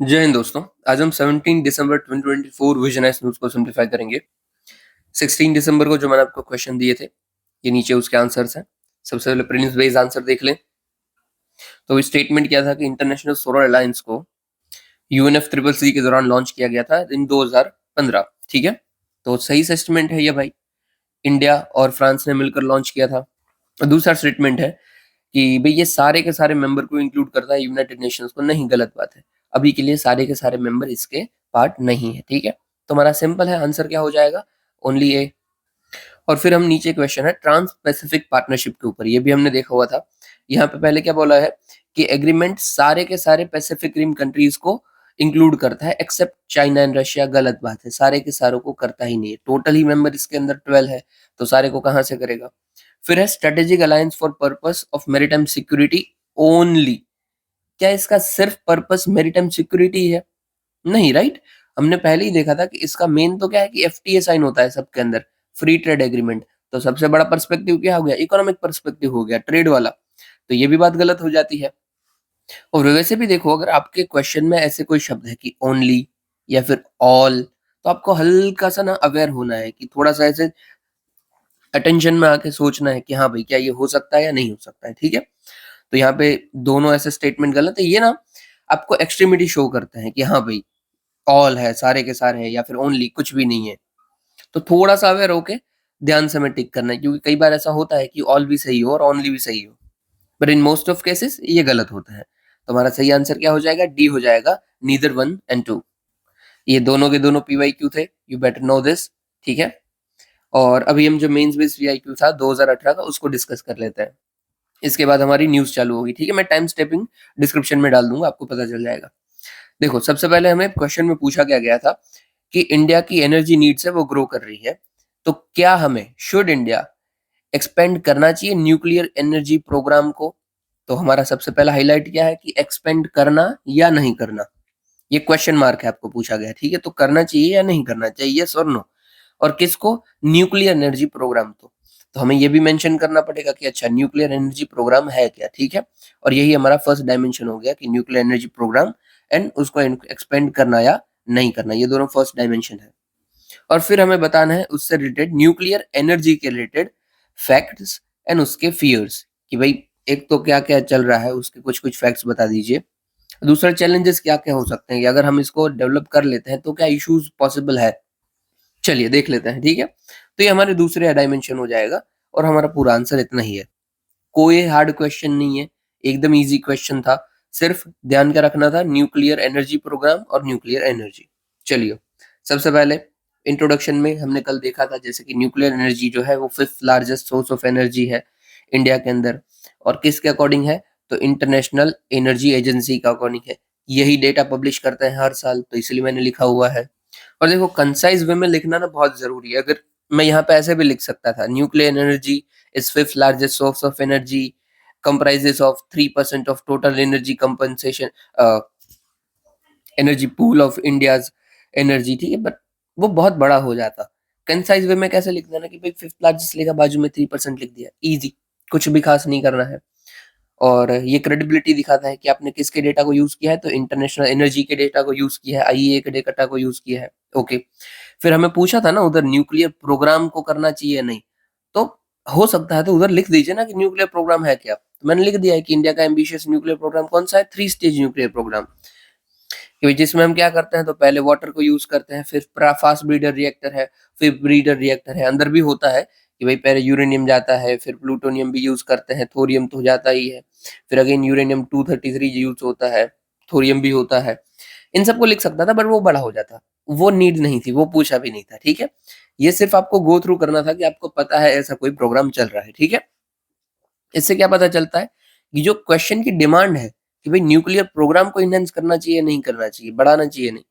जय हिंद दोस्तों। आज हम 17 दिसंबर 2024 विजनाइज न्यूज को सिंप्लीफाई करेंगे। 16 दिसंबर को जो मैंने आपको क्वेश्चन दिए थे, ये नीचे उसके आंसर्स हैं। सबसे पहले प्रीलिम्स बेस्ड आंसर देख लें। तो स्टेटमेंट क्या था कि इंटरनेशनल सोलर अलायंस को यूएनएफ ट्रिपल सी के दौरान लॉन्च किया गया था इन 2015। ठीक है, तो सही स्टेटमेंट है ये भाई। इंडिया और फ्रांस ने मिलकर लॉन्च किया था। दूसरा स्टेटमेंट है कि भाई ये सारे के सारे मेंबर को इंक्लूड करता है यूनाइटेड नेशंस को। नहीं, गलत बात है। अभी के लिए सारे के सारे मेंबर इसके पार्ट नहीं है। ठीक है, तो हमारा सिंपल है, आंसर क्या हो जाएगा? ओनली ए। और फिर हम नीचे क्वेश्चन है ट्रांस पैसिफिक पार्टनरशिप के ऊपर, ये भी हमने देखा हुआ था। यहाँ पे पहले क्या बोला है कि एग्रीमेंट सारे के सारे पैसिफिक रिम कंट्रीज को इंक्लूड करता है एक्सेप्ट चाइना एंड रशिया। गलत बात है, सारे के सारों को करता ही नहीं है। टोटल ही मेंबर इसके अंदर 12 है, तो सारे को कहां से करेगा? फिर है strategic alliance for purpose of maritime security only. क्या इसका सिर्फ पर्पस मैरीटाइम सिक्योरिटी है? नहीं, राइट। हमने पहले ही देखा था कि इसका मेन तो क्या है कि एफटीए साइन होता है सबके अंदर, फ्री ट्रेड एग्रीमेंट। तो सबसे बड़ा पर्सपेक्टिव क्या हो गया? इकोनॉमिक पर्सपेक्टिव हो गया, ट्रेड वाला। तो ये भी बात गलत हो जाती है। और वैसे भी देखो, अगर आपके क्वेश्चन में ऐसे कोई शब्द है कि ओनली या फिर ऑल, तो आपको हल्का सा ना अवेयर होना है कि थोड़ा सा ऐसे अटेंशन में आके सोचना है कि हाँ भाई, क्या ये हो सकता है या नहीं हो सकता है। ठीक है, तो यहाँ पे दोनों ऐसे स्टेटमेंट गलत है। ये ना आपको एक्सट्रीमिटी शो करते हैं कि हाँ भाई, ऑल है, सारे के सारे हैं, या फिर ओनली कुछ भी नहीं है। तो थोड़ा सा अवेयर होके ध्यान से हमें टिक करना है, क्योंकि कई बार ऐसा होता है कि ऑल भी सही हो और ओनली भी सही हो, but in most of cases ये गलत होता है। तो हमारा सही आंसर क्या हो जाएगा? डी हो जाएगा, नीदर वन एंड टू। ये दोनों के दोनों पीवाईक्यू थे, यू बेटर नो दिस। ठीक है, और अभी हम जो मेंस बेस्ड वीआईक्यू था 2018 का, उसको डिस्कस कर लेते हैं। इसके बाद हमारी न्यूज चालू होगी। ठीक है, मैं टाइम स्टेपिंग डिस्क्रिप्शन में डाल दूंगा, आपको पता चल जाएगा। देखो, सबसे पहले हमें क्वेश्चन में पूछा गया था कि इंडिया की एनर्जी नीड्स है वो ग्रो कर रही है, तो क्या हमें, शुड इंडिया एक्सपेंड करना चाहिए न्यूक्लियर एनर्जी प्रोग्राम को? तो हमारा सबसे पहला हाईलाइट क्या है कि एक्सपेंड करना या नहीं करना। ये क्वेश्चन मार्क है, आपको पूछा गया। ठीक है, तो करना चाहिए या नहीं करना चाहिए, यस और नो। और किसको? Nuclear energy programme. तो हमें ये भी मेंशन करना पड़ेगा कि अच्छा, न्यूक्लियर एनर्जी प्रोग्राम है क्या। ठीक है, और यही हमारा फर्स्ट डायमेंशन हो गया कि न्यूक्लियर एनर्जी प्रोग्राम एंड उसको एक्सपेंड करना या नहीं करना, ये दोनों फर्स्ट डायमेंशन है। और फिर हमें बताना है उससे रिलेटेड, न्यूक्लियर एनर्जी के रिलेटेड फैक्ट्स एंड उसके फियर्स, कि भाई एक तो क्या क्या चल रहा है, उसके कुछ कुछ फैक्ट्स बता दीजिए। दूसरा, चैलेंजेस क्या क्या हो सकते हैं कि अगर हम इसको डेवलप कर लेते हैं तो क्या इश्यूज पॉसिबल है। चलिए देख लेते हैं। ठीक है, तो ये हमारे दूसरे डायमेंशन हो जाएगा, और हमारा पूरा आंसर इतना ही है। कोई हार्ड क्वेश्चन नहीं है, एकदम इजी क्वेश्चन था। सिर्फ ध्यान क्या रखना था? न्यूक्लियर एनर्जी प्रोग्राम और न्यूक्लियर एनर्जी। चलिए, सबसे पहले इंट्रोडक्शन में हमने कल देखा था जैसे कि न्यूक्लियर एनर्जी जो है वो fifth largest source of energy है इंडिया के अंदर। और किसके अकॉर्डिंग है? तो इंटरनेशनल एनर्जी एजेंसी का अकॉर्डिंग है। यही डेटा पब्लिश करते हैं हर साल, तो इसलिए मैंने लिखा हुआ है। और देखो, कंसाइज वे में लिखना ना बहुत जरूरी है। अगर मैं यहाँ पे ऐसे भी लिख सकता था, nuclear energy is fifth largest source of energy, comprises of 3% of total energy compensation energy pool of India's energy. ठीक है, बट वो बहुत बड़ा हो जाता। कंसाइज वे में कैसे लिख देना कि भाई फिफ्थ लार्जेस्ट लिखा, बाजू में 3% लिख दिया, इजी, कुछ भी खास नहीं करना है। और ये क्रेडिबिलिटी दिखाता है कि आपने किसके डेटा को यूज किया है, तो इंटरनेशनल एनर्जी के डेटा को यूज किया है, आईईए के डेटा को यूज किया है। ओके, फिर हमें पूछा था ना उधर न्यूक्लियर प्रोग्राम को करना चाहिए या नहीं, तो हो सकता है तो उधर लिख दीजिए ना कि न्यूक्लियर प्रोग्राम है क्या। तो मैंने लिख दिया है कि इंडिया का एम्बिशियस न्यूक्लियर प्रोग्राम कौन सा है? 3 स्टेज न्यूक्लियर प्रोग्राम, कि जिसमें हम क्या करते हैं, तो पहले वाटर को यूज करते हैं, फिर फास्ट ब्रीडर रिएक्टर है, फिर ब्रीडर रिएक्टर है। अंदर भी होता है कि भाई पहले यूरेनियम जाता है, फिर प्लूटोनियम भी यूज करते हैं, थोरियम तो जाता ही है, फिर अगेन यूरेनियम 233 यूज होता है, थोरियम भी होता है। इन सबको लिख सकता था, बट वो बड़ा हो जाता, वो नीड नहीं थी, वो पूछा भी नहीं था। ठीक है, ये सिर्फ आपको गो थ्रू करना था कि आपको पता है ऐसा कोई प्रोग्राम चल रहा है। ठीक है, इससे क्या पता चलता है कि जो क्वेश्चन की डिमांड है कि भाई न्यूक्लियर प्रोग्राम को इनहेंस करना चाहिए, नहीं करना चाहिए, बढ़ाना चाहिए, नहीं,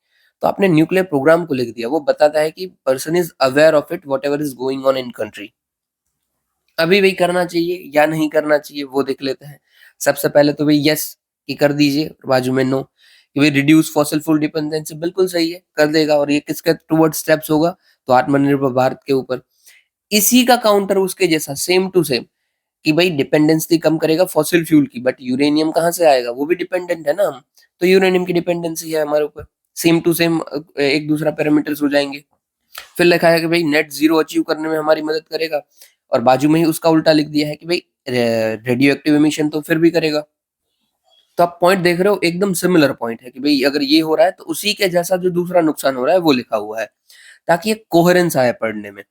तो आपने न्यूक्लियर प्रोग्राम को लिख दिया। वो बताता है कि person is aware of it, what ever is going on in country. अभी भाई करना चाहिए या नहीं करना चाहिए वो देख लेते हैं। सबसे पहले तो भाई यस कि कर दीजिए, और बाजू में नो कि भाई रिड्यूस फॉसिल फूल डिपेंडेंसी, बिल्कुल सही है, कर देगा। और ये किसके टुवर्ड स्टेप्स होगा? तो आत्मनिर्भर भारत के ऊपर। इसी का काउंटर उसके जैसा, सेम टू सेम, कि भाई डिपेंडेंसी कम करेगा फॉसिल फ्यूल की, बट यूरेनियम कहाँ से आएगा? वो भी डिपेंडेंट है ना हम। तो यूरेनियम की डिपेंडेंसी है हमारे ऊपर, सेम टू सेम एक दूसरा पैरामीटर्स हो जाएंगे। फिर लिखा है कि भाई नेट जीरो अचीव करने में हमारी मदद करेगा, और बाजू में ही उसका उल्टा लिख दिया है कि भाई रेडियो एक्टिव एमिशन तो फिर भी करेगा। तो आप पॉइंट देख रहे हो, एकदम सिमिलर पॉइंट है कि भाई अगर ये हो रहा है तो उसी के जैसा जो दूसरा नुकसान हो रहा है वो लिखा हुआ है, ताकि एक कोहेरेंस आए पढ़ने में।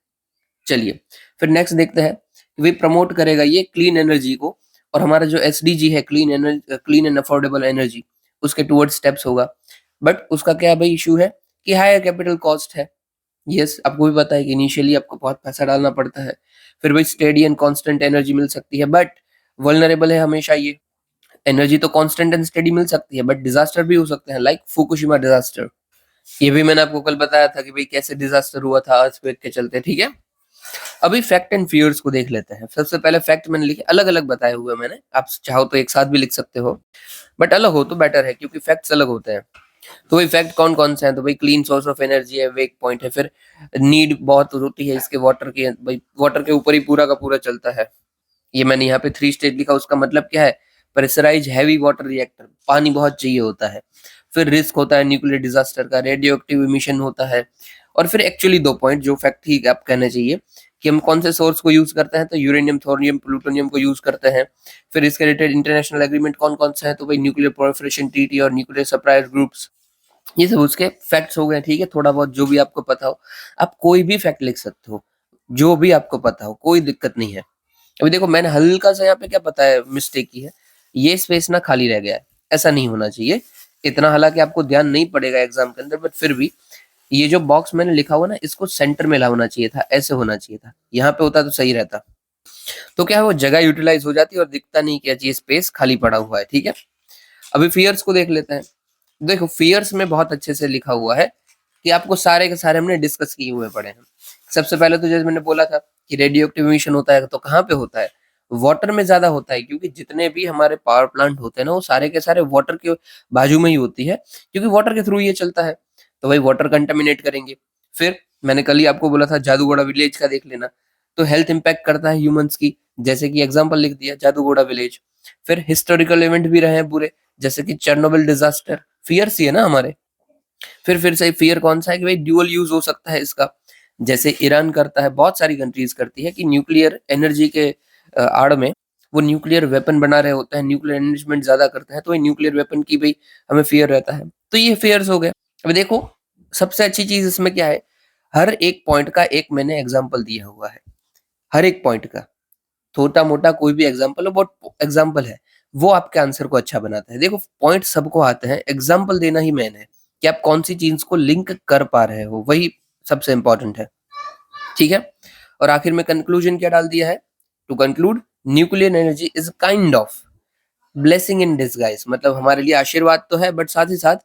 चलिए फिर नेक्स्ट देखते हैं कि भाई प्रमोट करेगा ये क्लीन एनर्जी को, और हमारा जो एसडीजी है clean energy, clean and affordable energy, उसके टुवर्ड्स स्टेप्स होगा। बट उसका क्या भाई इशू है कि हायर कैपिटल कॉस्ट है। यस, आपको भी पता है कि इनिशियली आपको बहुत पैसा डालना पड़ता है। फिर भाई स्टेडी एंड कांस्टेंट एनर्जी मिल सकती है, बट वल्नरेबल है हमेशा ये। एनर्जी तो कांस्टेंट एंड स्टेडी मिल सकती है, बट डिजास्टर भी हो सकते हैं, लाइक फुकुशिमा डिजास्टर। ये भी मैंने आपको कल बताया था कि भाई कैसे डिजास्टर हुआ था अर्थक्वेक के चलते, ठीक है। अभी फैक्ट एंड फियर्स को देख लेते हैं। सबसे पहले फैक्ट मैंने लिखे, अलग अलग बताए हुए मैंने, आप चाहो तो एक साथ भी लिख सकते हो, बट अलग हो तो बेटर है क्योंकि फैक्ट्स अलग होते हैं। तो भाई फैक्ट कौन कौन से हैं, तो भाई क्लीन सोर्स ऑफ एनर्जी है, वे एक पॉइंट है। फिर नीड बहुत होती है इसके वाटर की, भाई वाटर के ऊपर ही पूरा का पूरा चलता है। ये मैंने यहाँ पे 3 स्टेज लिखा, उसका मतलब क्या है, प्रेशराइज हैवी वाटर रिएक्टर, पानी बहुत चाहिए होता है। फिर रिस्क होता है न्यूक्लियर डिजास्टर का, रेडियो एक्टिव इमिशन होता है। और फिर एक्चुअली 2 पॉइंट जो फैक्ट ही आप कहने चाहिए कि हम कौन से सोर्स को यूज करते हैं, तो यूरेनियम, थोरियम, प्लूटोनियम को यूज करते हैं। फिर इसके रिलेटेड इंटरनेशनल एग्रीमेंट कौन कौन से हैं, तो भाई न्यूक्लियर प्रोलिफरेशन ट्रीटी और न्यूक्लियर सप्लायर ग्रुप्स, ये सब उसके फैक्ट्स हो गए, ठीक है। थोड़ा बहुत जो भी आपको पता हो, आप कोई भी फैक्ट लिख सकते हो, जो भी आपको पता हो, कोई दिक्कत नहीं है। अभी देखो मैंने हल्का सा यहाँ पे क्या पता है मिस्टेक की है, ये स्पेस ना खाली रह गया है, ऐसा नहीं होना चाहिए इतना। हालांकि आपको ध्यान नहीं पड़ेगा एग्जाम के अंदर, बट फिर भी ये जो बॉक्स मैंने लिखा हुआ ना, इसको सेंटर में लाना चाहिए था, ऐसे होना चाहिए था, यहाँ पे होता तो सही रहता। तो क्या है, वो जगह यूटिलाइज हो जाती है और दिखता नहीं कि ये स्पेस खाली पड़ा हुआ है, ठीक है। अभी फियर्स को देख लेते हैं। देखो फियर्स में बहुत अच्छे से लिखा हुआ है कि आपको सारे के सारे हमने डिस्कस किए हुए पड़े हैं। सबसे पहले तो जैसे मैंने बोला था कि रेडियो एक्टिव एमिशन होता है, तो कहाँ पे होता है, वाटर में ज्यादा होता है, क्योंकि जितने भी हमारे पावर प्लांट होते हैं ना, वो सारे के सारे वाटर के बाजू में ही होती है, क्योंकि वाटर के थ्रू ये चलता है। तो भाई वाटर कंटेमिनेट करेंगे। फिर मैंने कल ही आपको बोला था जादूगोड़ा विलेज का देख लेना, तो हेल्थ इंपैक्ट करता है ह्यूमंस की, जैसे कि एग्जाम्पल लिख दिया जादूगोड़ा विलेज। फिर हिस्टोरिकल इवेंट भी रहे हैं पूरे, जैसे कि चेरनोबिल डिजास्टर, फियर्स ही है ना हमारे। फिर से फियर कौन सा है कि भाई ड्यूअल यूज हो सकता है इसका, जैसे ईरान करता है, बहुत सारी कंट्रीज करती है कि न्यूक्लियर एनर्जी के आड़ में वो न्यूक्लियर वेपन बना रहे होते हैं, न्यूक्लियर एनरिचमेंट ज्यादा करते हैं, तो ये न्यूक्लियर वेपन की भाई हमें फियर रहता है। तो ये फियर्स हो गए। अब देखो सबसे अच्छी चीज इसमें क्या है, हर एक पॉइंट का एक मैंने एग्जाम्पल दिया हुआ है, हर एक पॉइंट का छोटा मोटा कोई भी एग्जाम्पल हो, वो एग्जाम्पल है, वो आपके आंसर को अच्छा बनाता है। देखो पॉइंट सबको आते हैं, एग्जाम्पल देना ही मेन है कि आप कौन सी चीज को लिंक कर पा रहे हो, वही सबसे इंपॉर्टेंट है, ठीक है। और आखिर में कंक्लूजन क्या डाल दिया है, to conclude nuclear energy is kind of blessing in disguise, मतलब हमारे लिए आशीर्वाद तो है, बट साथ ही साथ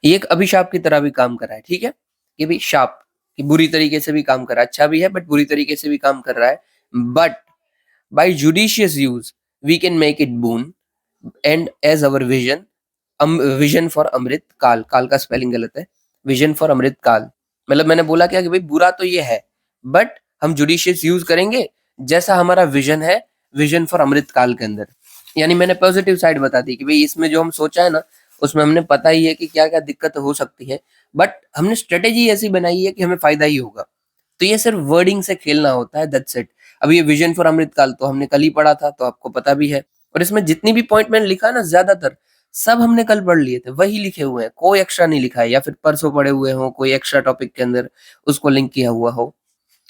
ये एक अभिशाप की तरह भी काम कर रहा है, ठीक है। ये भी शाप कि बुरी तरीके से भी काम कर रहा है, अच्छा भी है बट बुरी तरीके से भी काम कर रहा है। But by judicious use we can make it boon and as our vision, vision for Amrit Kaal, काल का स्पेलिंग गलत है, विजन फॉर अमृत काल। मतलब मैंने बोला क्या कि भाई बुरा तो ये है, बट हम जुडिशियस यूज करेंगे जैसा हमारा विजन है, विजन फॉर अमृत काल के अंदर। यानी मैंने पॉजिटिव साइड बता दी कि भाई इसमें जो हम सोचा है ना, उसमें हमने पता ही है कि क्या क्या दिक्कत हो सकती है, बट हमने स्ट्रेटेजी ऐसी बनाई है कि हमें फायदा ही होगा। तो ये सिर्फ वर्डिंग से खेलना होता है, दैट्स इट। अब ये विजन फॉर अमृतकाल तो हमने कल ही पढ़ा था, तो आपको पता भी है। और इसमें जितनी भी पॉइंट मैंने लिखा ना, ज्यादातर सब हमने कल पढ़ लिए थे, वही लिखे हुए हैं, कोई एक्स्ट्रा नहीं लिखा है, या फिर परसों पढ़े हुए हो कोई एक्स्ट्रा टॉपिक के अंदर उसको लिंक किया हुआ हो।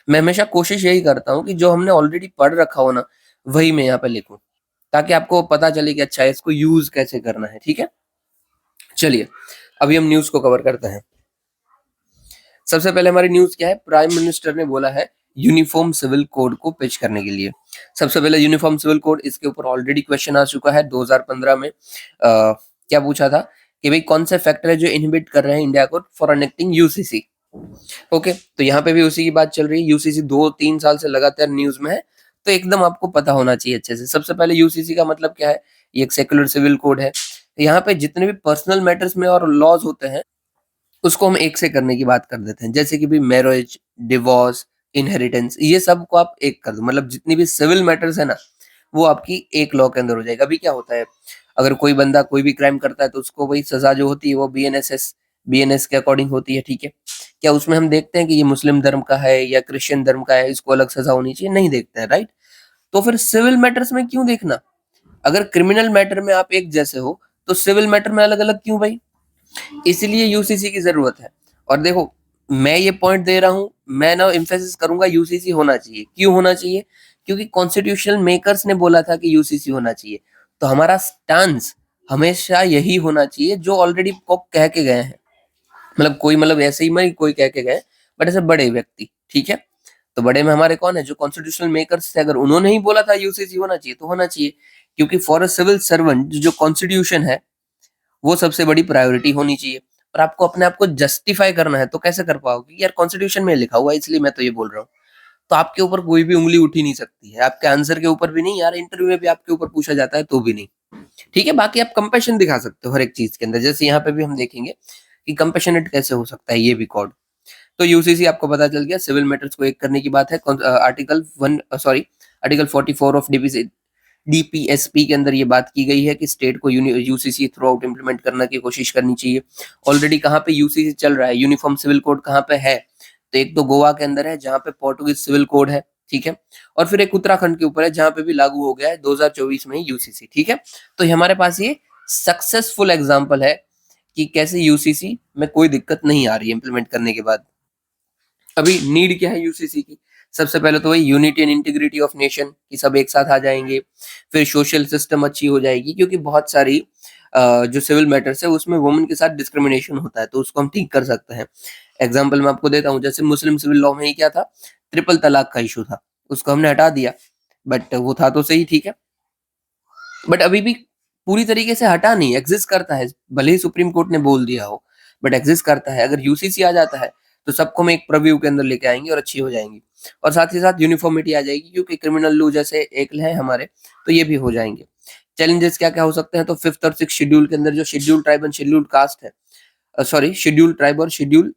मैं हमेशा कोशिश यही करता हूँ कि जो हमने ऑलरेडी पढ़ रखा हो ना, वही मैं यहाँ पे लिखूं, ताकि आपको पता चले कि अच्छा इसको यूज कैसे करना है, ठीक है। चलिए अभी हम न्यूज को कवर करते हैं। सबसे पहले हमारी न्यूज क्या है, प्राइम मिनिस्टर ने बोला है यूनिफॉर्म सिविल कोड को पेश करने के लिए। सबसे पहले यूनिफॉर्म सिविल कोड, इसके ऊपर ऑलरेडी क्वेश्चन आ चुका है 2015 में। क्या पूछा था कि भाई कौन से फैक्टर है जो इनहिबिट कर रहे हैं इंडिया को फॉर अनेक्टिंग यूसीसी। ओके, तो यहाँ पे भी उसी की बात चल रही है। यूसीसी 2-3 साल से लगातार न्यूज में है, तो एकदम आपको पता होना चाहिए अच्छे से। सबसे पहले यूसीसी का मतलब क्या है, ये एक सेक्युलर सिविल कोड है। यहाँ पे जितने भी पर्सनल मैटर्स में और लॉज होते हैं, उसको हम एक से करने की बात कर देते हैं, जैसे कि भी मैरिज, डिवोर्स, इनहेरिटेंस, ये सब को आप एक कर दो, मतलब जितनी भी सिविल मैटर्स है ना, वो आपकी एक लॉ के अंदर हो जाएगा। अभी क्या होता है, अगर कोई बंदा कोई भी क्राइम करता है तो उसको वही सजा जो होती है वो बीएनएस के अकॉर्डिंग होती है, ठीक है। क्या उसमें हम देखते हैं कि ये मुस्लिम धर्म का है या क्रिश्चियन धर्म का है, इसको अलग सजा होनी चाहिए? नहीं देखते हैं, राइट। तो फिर सिविल मैटर्स में क्यों देखना? अगर क्रिमिनल मैटर में आप एक जैसे हो तो सिविल मैटर में अलग अलग क्यों भाई? इसलिए यूसीसी की जरूरत है। और देखो, मैं ये पॉइंट दे रहा हूं, मैं ना एम्फेसिस करूंगा यूसीसी होना चाहिए। क्यों होना चाहिए? क्योंकि कॉन्स्टिट्यूशनल मेकर्स ने बोला था कि यूसीसी होना चाहिए, तो हमारा स्टांस हमेशा यही होना चाहिए जो ऑलरेडी कह के गए हैं। मतलब कोई, मतलब ऐसे ही मैं कोई कह के गए, बट ऐसे बड़े व्यक्ति, ठीक है। तो बड़े में हमारे कौन है? जो कॉन्स्टिट्यूशनल मेकर्स थे, अगर उन्होंने ही बोला था यूसीसी होना चाहिए तो होना चाहिए। क्योंकि फॉर अ सिविल सर्वेंट जो कॉन्स्टिट्यूशन है वो सबसे बड़ी प्रायोरिटी होनी चाहिए। और आपको अपने आप को जस्टिफाई करना है तो कैसे कर पाओगे? यार कॉन्स्टिट्यूशन में लिखा हुआ है इसलिए मैं तो ये बोल रहा हूँ। तो आपके ऊपर कोई भी उंगली उठी नहीं सकती है, आपके आंसर के ऊपर भी नहीं, यार इंटरव्यू में भी आपके ऊपर पूछा जाता है तो भी नहीं, ठीक है। बाकी आप कंपैशन दिखा सकते हो हर एक चीज के अंदर, जैसे यहाँ पे भी हम देखेंगे कि कंपैशनेट कैसे हो सकता है ये भी कॉड। तो यूसीसी आपको पता चल गया, सिविल मैटर्स को एक करने की बात है। आर्टिकल 44 ऑफ डीपीएसपी के अंदर ये बात की गई है कि स्टेट को यूसीसी थ्रू आउट इम्प्लीमेंट करने की कोशिश करनी चाहिए। ऑलरेडी कहाँ पे यूसीसी चल रहा है, यूनिफॉर्म सिविल कोड कहाँ पे है? तो एक तो गोवा के अंदर है जहाँ पे पोर्टुगीज सिविल कोड है, ठीक है। और फिर एक उत्तराखंड के ऊपर है जहाँ पे भी लागू हो गया है 2024 में ही यूसीसी, ठीक है। तो हमारे पास ये सक्सेसफुल एग्जाम्पल है कि कैसे यूसीसी में कोई दिक्कत नहीं आ रही है इम्प्लीमेंट करने के बाद। अभी नीड क्या है यूसीसी की? सबसे पहले तो वही unity and integrity of nation, कि सब एक साथ आ जाएंगे। फिर सोशल सिस्टम अच्छी हो जाएगी, क्योंकि बहुत सारी जो सिविल मैटर्स है उसमें वुमेन के साथ डिस्क्रिमिनेशन होता है, तो उसको हम ठीक कर सकते हैं। एग्जाम्पल मैं आपको देता हूँ, जैसे मुस्लिम सिविल लॉ में ही क्या था? ट्रिपल तलाक का इशू था, उसको हमने हटा दिया, बट वो था तो सही, ठीक है। बट अभी भी पूरी तरीके से हटा नहीं, एग्जिस्ट करता है, भले ही सुप्रीम कोर्ट ने बोल दिया हो, बट एग्जिस्ट करता है। अगर यूसीसी आ जाता है तो सबको हम एक प्रव्यू के अंदर लेके आएंगे और अच्छी हो जाएंगी। और साथ ही साथ यूनिफॉर्मिटी आ जाएगी, क्योंकि क्रिमिनल लॉ जैसे एक है हमारे, तो ये भी हो जाएंगे। चैलेंजेस क्या क्या हो सकते हैं? तो फिफ्थ और सिक्स शेड्यूल के अंदर जो schedule tribe and schedule caste है, शेड्यूल ट्राइब और शेड्यूल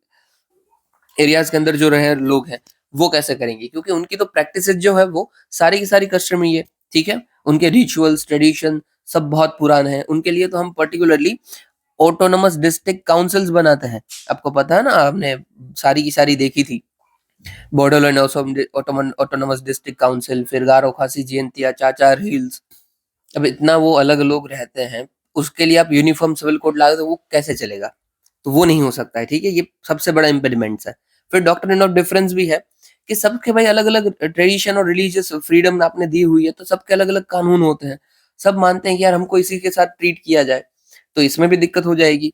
एरियाज के अंदर जो रहे लोग हैं, वो कैसे करेंगे? क्योंकि उनकी तो प्रैक्टिसेस जो है वो सारी की सारी कस्टमरी है, ठीक है। उनके रिचुअल्स, ट्रेडिशन सब बहुत पुराने हैं। उनके लिए तो हम पर्टिकुलरली ऑटोनोमस डिस्ट्रिक्ट काउंसिल्स बनाते हैं। आपको पता है ना, आपने सारी की सारी देखी थी, बॉर्डरलैंड ऑटोनोमस डिस्ट्रिक्ट काउंसिल, फिर गारो खासी जयंतिया, चाचार हिल्स। अब इतना वो अलग लोग रहते हैं, उसके लिए आप यूनिफॉर्म सिविल कोड ला दो, वो कैसे चलेगा? तो वो नहीं हो सकता है, ठीक है। ये सबसे बड़ा इम्पेडिमेंट्स है। फिर डॉक्ट्रिन ऑफ डिफरेंस भी है कि सबके भाई अलग अलग ट्रेडिशन और रिलीजियस फ्रीडम आपने दी हुई है, तो सबके अलग अलग कानून होते हैं। सब मानते हैं कि यार हमको इसी के साथ ट्रीट किया जाए, तो इसमें भी दिक्कत हो जाएगी।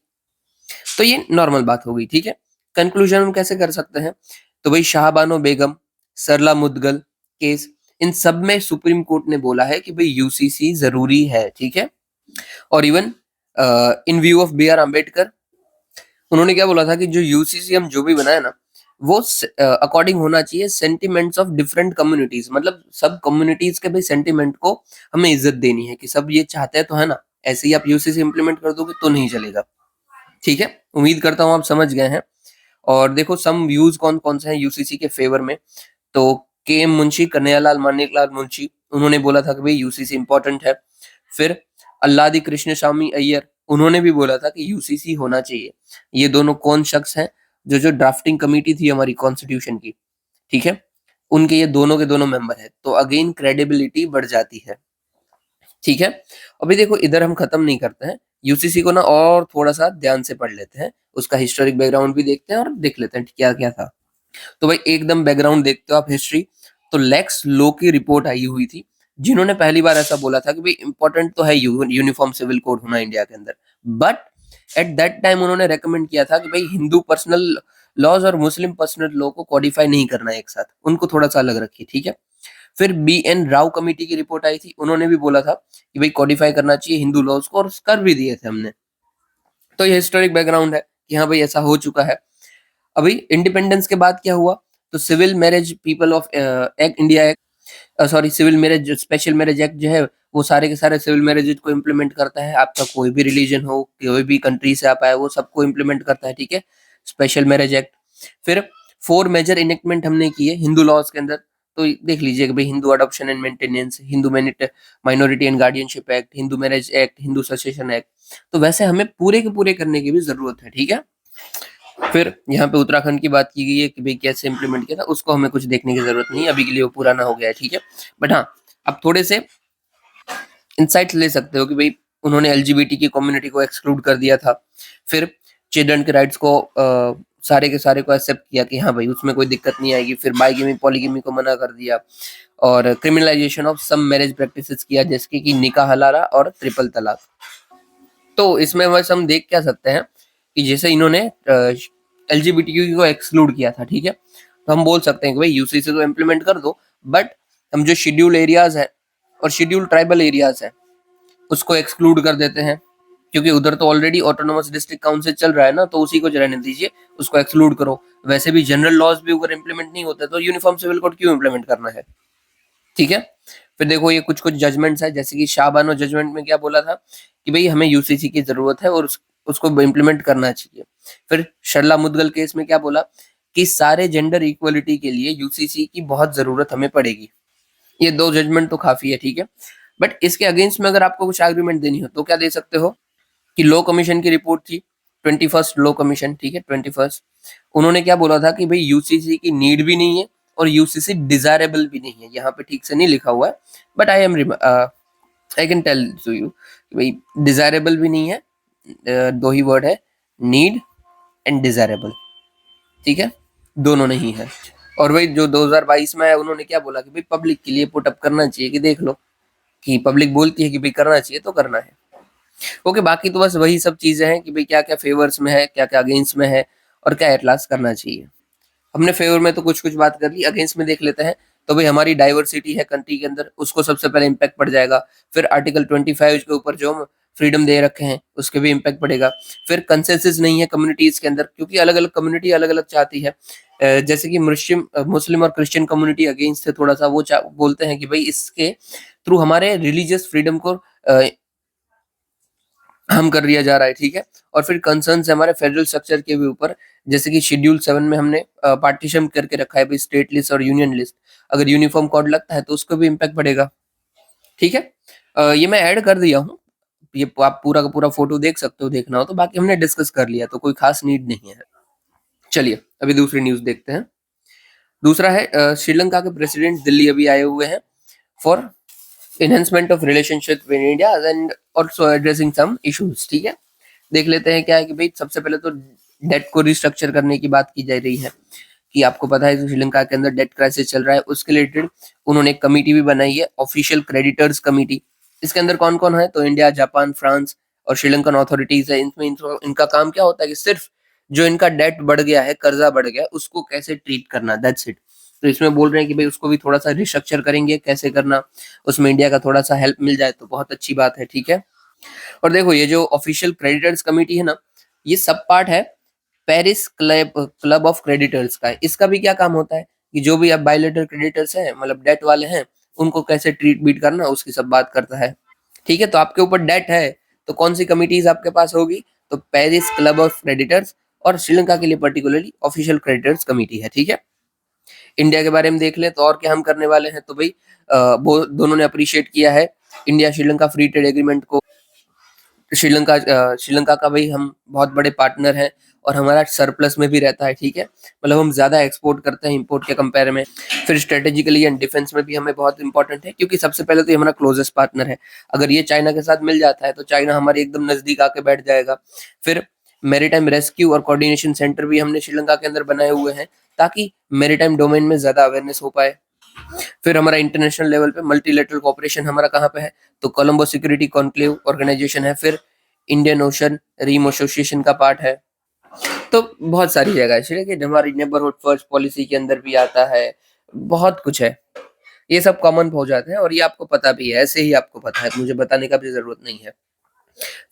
तो ये नॉर्मल बात हो गई, ठीक है। कंक्लूजन हम कैसे कर सकते हैं? तो भाई शाहबानो बेगम, सरला मुदगल केस, इन सब में सुप्रीम कोर्ट ने बोला है कि भाई यूसीसी जरूरी है, ठीक है। और even in view of B R Ambedkar, उन्होंने क्या बोला था कि जो यूसीसी हम जो भी बनाए ना, वो अकॉर्डिंग होना चाहिए सेंटिमेंट्स ऑफ डिफरेंट कम्युनिटीज। मतलब सब कम्युनिटीज के भी सेंटिमेंट को हमें इज्जत देनी है, कि सब ये चाहते हैं तो है ना। ऐसे ही आप यूसीसी इंप्लीमेंट कर दोगे तो नहीं चलेगा, ठीक है। उम्मीद करता हूँ आप समझ गए हैं। और देखो सम व्यूज कौन कौन से हैं यूसीसी के फेवर में। तो के एम मुंशी, कन्हैयालाल मानिकलाल मुंशी, उन्होंने बोला था कि भाई यूसीसी इंपॉर्टेंट है। फिर अल्लादी कृष्ण स्वामी अय्यर, उन्होंने भी बोला था कि यूसीसी होना चाहिए। ये दोनों कौन शख्स हैं? जो जो ड्राफ्टिंग कमेटी थी हमारी कॉन्स्टिट्यूशन की, ठीक है, उनके ये दोनों के दोनों मेंबर है, तो अगेन क्रेडिबिलिटी बढ़ जाती है, ठीक है। अभी देखो इधर हम खत्म नहीं करते हैं, यूसीसी को ना और थोड़ा सा ध्यान से पढ़ लेते हैं, उसका हिस्टोरिक बैकग्राउंड भी देखते हैं और देख लेते हैं क्या क्या था। तो भाई एकदम बैकग्राउंड देखते हो आप हिस्ट्री, तो लेक्स लो की रिपोर्ट आई हुई थी, जिन्होंने पहली बार ऐसा बोला था कि भाई इंपॉर्टेंट तो है यूनिफॉर्म सिविल कोड होना इंडिया के अंदर, बट एट दैट टाइम उन्होंने रेकमेंड किया था कि भाई हिंदू पर्सनल लॉज और मुस्लिम पर्सनल लॉ को कॉडिफाई नहीं करना है एक साथ, उनको थोड़ा सा अलग रखिए, ठीक है। फिर बी एन राव कमेटी की रिपोर्ट आई थी, उन्होंने भी बोला था कि भाई कॉडिफाई करना चाहिए हिंदू लॉज को, और कर भी दिए थे हमने। तो ये हिस्टोरिक बैकग्राउंड है कि हाँ भाई ऐसा हो चुका है। अभी इंडिपेंडेंस के बाद क्या हुआ? तो civil marriage people of act India act, civil marriage special marriage act जो है वो सारे के सारे सिविल मैरिज को इम्प्लीमेंट करता है। आपका कोई भी रिलीजन हो, कोई भी कंट्री से आप आए, वो सबको इम्प्लीमेंट करता है, ठीक है, स्पेशल मैरिज एक्ट। फिर 4 मेजर इनेक्टमेंट हमने किए हिंदू लॉज के अंदर। तो देख लीजिए कि भाई Hindu adoption and maintenance, Hindu minority and guardianship act, Hindu marriage act, Hindu succession act, तो वैसे हमें पूरे के पूरे करने की भी जरूरत है, ठीक है। फिर यहाँ पे उत्तराखंड की बात की गई है कि भाई कैसे इंप्लीमेंट किया था, उसको हमें कुछ देखने की जरूरत नहीं है, अभी के लिए वो पुराना हो गया है, ठीक है। बट हाँ, अब थोड़े से इंसाइट्स ले सकते हो कि भाई उन्होंने एलजीबीटी की कम्युनिटी को एक्सक्लूड कर दिया था, फिर चिल्ड्रन के राइट्स को सारे के सारे को एक्सेप्ट किया कि हाँ भाई उसमें कोई दिक्कत नहीं आएगी, फिर बाइगेमी पॉलीगेमी को मना कर दिया, और criminalisation of some marriage practices किया, जैसे कि निकाह हलाला और ट्रिपल तलाक। तो इसमें बस हम देख क्या सकते हैं कि जैसे इन्होंने एलजीबीटीक्यू को एक्सक्लूड किया था, ठीक है, तो हम बोल सकते हैं कि भाई यूसीसी तो इम्प्लीमेंट कर दो, बट हम जो शेड्यूल एरियाज है और शेड्यूल ट्राइबल एरियाज है उसको एक्सक्लूड कर देते हैं, क्योंकि उधर तो ऑलरेडी ऑटोनोमस डिस्ट्रिक्ट काउंसिल चल रहा है ना, तो उसी को रहने दीजिए, उसको एक्सक्लूड करो। वैसे भी जनरल लॉज भी अगर इम्प्लीमेंट नहीं होते तो यूनिफॉर्म सिविल कोड क्यों इम्प्लीमेंट करना है, ठीक है। फिर देखो ये कुछ कुछ जजमेंट्स है, जैसे कि शाहबानो जजमेंट में क्या बोला था कि भाई हमें यूसीसी की जरूरत है और उसको इम्प्लीमेंट करना चाहिए। फिर शर्ला मुदगल केस में क्या बोला कि सारे जेंडर इक्वलिटी के लिए यूसीसी की बहुत जरूरत हमें पड़ेगी। ये दो जजमेंट तो काफी है, ठीक है। बट इसके अगेंस्ट में अगर आपको कुछ आर्ग्यूमेंट देनी हो तो क्या दे सकते हो कि लॉ कमीशन की रिपोर्ट थी, 21st लॉ कमीशन, ठीक है, 21st, उन्होंने क्या बोला था कि भाई यूसीसी की नीड भी नहीं है और यूसीसी डिजायरेबल भी नहीं है। यहाँ पे ठीक से नहीं लिखा हुआ है, but I can tell to you भाई डिजायरेबल भी नहीं है, दो ही वर्ड है, नीड एंड डिजायरेबल, ठीक है, दोनों नहीं है। और वही जो 2022 में है उन्होंने क्या बोला कि भाई पब्लिक के लिए पुट अप करना चाहिए, कि देख लो कि पब्लिक बोलती है कि भाई करना चाहिए तो करना है। ओके, बाकी तो बस वही सब चीजें हैं कि भाई क्या क्या फेवर्स में है, क्या क्या अगेंस्ट में है, और क्या एटलास करना चाहिए। हमने फेवर में तो कुछ कुछ बात कर ली, अगेंस्ट में देख लेते हैं। तो भाई हमारी डाइवर्सिटी है कंट्री के अंदर, उसको सबसे पहले इम्पैक्ट पड़ जाएगा। फिर आर्टिकल 25 के ऊपर जो हम फ्रीडम दे रखे हैं उसके भी इम्पैक्ट पड़ेगा। फिर कंसेंसस नहीं है कम्युनिटीज के अंदर, क्योंकि अलग अलग कम्युनिटी अलग अलग चाहती है। जैसे कि मुस्लिम और क्रिश्चियन कम्युनिटी अगेंस्ट है थोड़ा सा, वो बोलते हैं कि भाई इसके थ्रू हमारे रिलीजियस फ्रीडम को हम कर लिया जा रहा है, ठीक है। और फिर कंसर्न्स है हमारे फेडरल स्ट्रक्चर के भी ऊपर, जैसे कि शेड्यूल 7 में हमने पार्टीशन करके रखा है भाई स्टेट लिस्ट और यूनियन लिस्ट, अगर यूनिफॉर्म कोड लगता है तो उसको भी इम्पैक्ट पड़ेगा, ठीक है। ये मैं ऐड कर दिया हूँ, ये आप पूरा का पूरा फोटो देख सकते हो, देखना हो तो, बाकी हमने डिस्कस कर लिया तो कोई खास नीड नहीं है। चलिए अभी दूसरी न्यूज देखते हैं। दूसरा है श्रीलंका के प्रेसिडेंट दिल्ली अभी आए हुए हैं for enhancement of relationship with India and also addressing some issues, ठीक है। देख लेते हैं क्या है कि भाई सबसे पहले तो डेट को रिस्ट्रक्चर करने की बात की जा रही है, कि आपको पता है कि श्रीलंका के अंदर डेट क्राइसिस चल रहा है, उसके रिलेटेड उन्होंने एक कमेटी भी बनाई है, ऑफिशियल क्रेडिटर्स कमेटी। इसके अंदर कौन कौन है, तो इंडिया, जापान, फ्रांस और श्रीलंकन अथॉरिटीज है। इनमें इनका काम क्या होता है कि सिर्फ जो इनका डेट बढ़ गया है, कर्जा बढ़ गया, उसको कैसे ट्रीट करना, दैट्स इट। तो इसमें बोल रहे हैं कि भाई उसको भी थोड़ा सा रिस्ट्रक्चर करेंगे, कैसे करना, उसमें इंडिया का थोड़ा सा हेल्प मिल जाए तो बहुत अच्छी बात है, ठीक है। और देखो ये जो ऑफिशियल क्रेडिटर्स कमेटी है ना, ये सब पार्ट है पेरिस क्लब ऑफ क्रेडिटर्स का है। इसका भी क्या काम होता है कि जो भी अब बायलेटरल क्रेडिटर्स हैं, मतलब डेट वाले हैं, उनको कैसे ट्रीट बीट करना, उसकी सब बात करता है, ठीक है। तो आपके ऊपर डेट है तो कौन सी कमिटीज आपके पास होगी, तो पेरिस क्लब ऑफ क्रेडिटर्स, और श्रीलंका के लिए पर्टिकुलरली ऑफिशियल क्रेडिटर्स कमेटी है, ठीक है। इंडिया के बारे में देख ले तो और क्या हम करने वाले हैं, तो भाई वो दोनों ने अप्रिशिएट किया है India Sri Lanka free trade agreement को। श्रीलंका का भाई हम बहुत बड़े पार्टनर हैं और हमारा सरप्लस में भी रहता है, ठीक है, मतलब हम ज्यादा एक्सपोर्ट करते हैं इंपोर्ट के कंपेयर में। फिर स्ट्रेटेजिकली एंड डिफेंस में भी हमें बहुत इंपॉर्टेंट है, क्योंकि सबसे पहले तो ये हमारा क्लोजेस्ट पार्टनर है। अगर ये चाइना के साथ मिल जाता है तो चाइना हमारे एकदम नजदीक आके बैठ जाएगा। फिर मैरीटाइम रेस्क्यू और कोऑर्डिनेशन सेंटर भी हमने श्रीलंका के अंदर बनाए हुए हैं, ताकि मैरीटाइम डोमेन में ज्यादा अवेयरनेस हो पाए। फिर हमारा इंटरनेशनल लेवल पे मल्टीलेटरल कोऑपरेशन हमारा कहाँ पे है, तो कोलंबो सिक्योरिटी कॉन्क्लेव ऑर्गेनाइजेशन है, फिर इंडियन ओशन रिम एसोसिएशन का पार्ट है। तो बहुत सारी जगह है, ठीक है, हमारी नेबरहुड फर्स्ट पॉलिसी के अंदर भी आता है, बहुत कुछ है। ये सब कॉमन हो जाते हैं और ये आपको पता भी है, ऐसे ही आपको पता है, मुझे बताने का भी जरूरत नहीं है।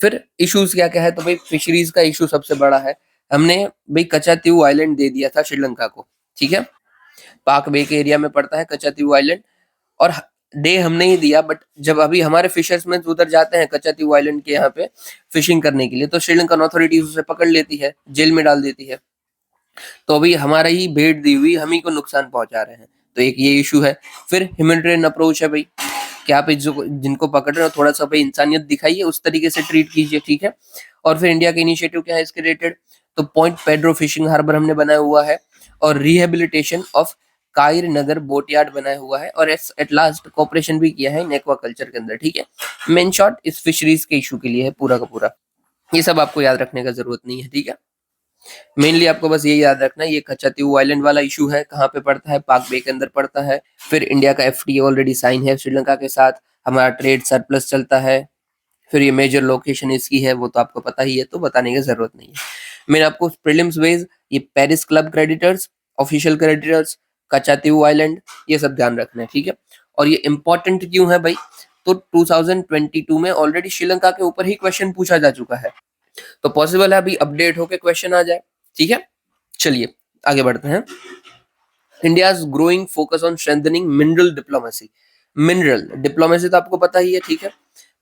फिर इश्यूज क्या क्या है, तो भाई फिशरीज का इशू सबसे बड़ा है। हमने भाई कचातीव आइलैंड दे दिया था श्रीलंका को, ठीक है, पाक बे के एरिया में पड़ता है कचातीव आइलैंड, और डे हमने ही दिया, बट जब अभी हमारे फिशर्समैन उधर जाते हैं कचातीव आइलैंड के यहाँ पे फिशिंग करने के लिए, तो श्रीलंकन अथॉरिटीज उसे पकड़ लेती है, जेल में डाल देती है। तो अभी हमारा ही भेड़ दी हुई हम ही को नुकसान पहुंचा रहे हैं। तो एक ये इशू है। फिर ह्यूमैनिटेरियन अप्रोच है भाई, कि आप जो जिनको पकड़ रहे हो थोड़ा सा भाई इंसानियत दिखाइए, उस तरीके से ट्रीट कीजिए, ठीक है। और फिर इंडिया के इनिशिएटिव क्या है इसके रिलेटेड, तो पॉइंट पेड्रो फिशिंग हार्बर हमने बनाया हुआ है, और रिहेबिलिटेशन ऑफ कायर नगर बोटयार्ड बनाया हुआ है, और एट लास्ट कॉपरेशन भी किया है इन एक्वाकल्चर के अंदर, ठीक है। मेन शॉट इस फिशरीज के इशू के लिए है पूरा का पूरा। ये सब आपको याद रखने का जरूरत नहीं है, ठीक है। मेनली आपको बस ये याद रखना है, ये कच्चातीव आइलैंड वाला इशू है, कहाँ पे पड़ता है, पाक बे के अंदर पड़ता है। फिर इंडिया का एफटीए ऑलरेडी साइन है श्रीलंका के साथ, हमारा ट्रेड सरप्लस चलता है। फिर ये मेजर लोकेशन इसकी है वो तो आपको पता ही है, तो बताने की जरूरत नहीं है। मैंने आपको प्रीलिम्स बेस ये Paris club creditors, official creditors, Katchatheevu island, ये सब ध्यान रखना है, ठीक है। और ये इंपॉर्टेंट क्यों है भाई, तो 2022 में ऑलरेडी श्रीलंका के ऊपर ही क्वेश्चन पूछा जा चुका है, तो पॉसिबल है अभी अपडेट होके क्वेश्चन आ जाए, ठीक है। चलिए आगे बढ़ते हैं। India's growing focus on strengthening mineral diplomacy. Mineral diplomacy तो आपको पता ही है, ठीक है।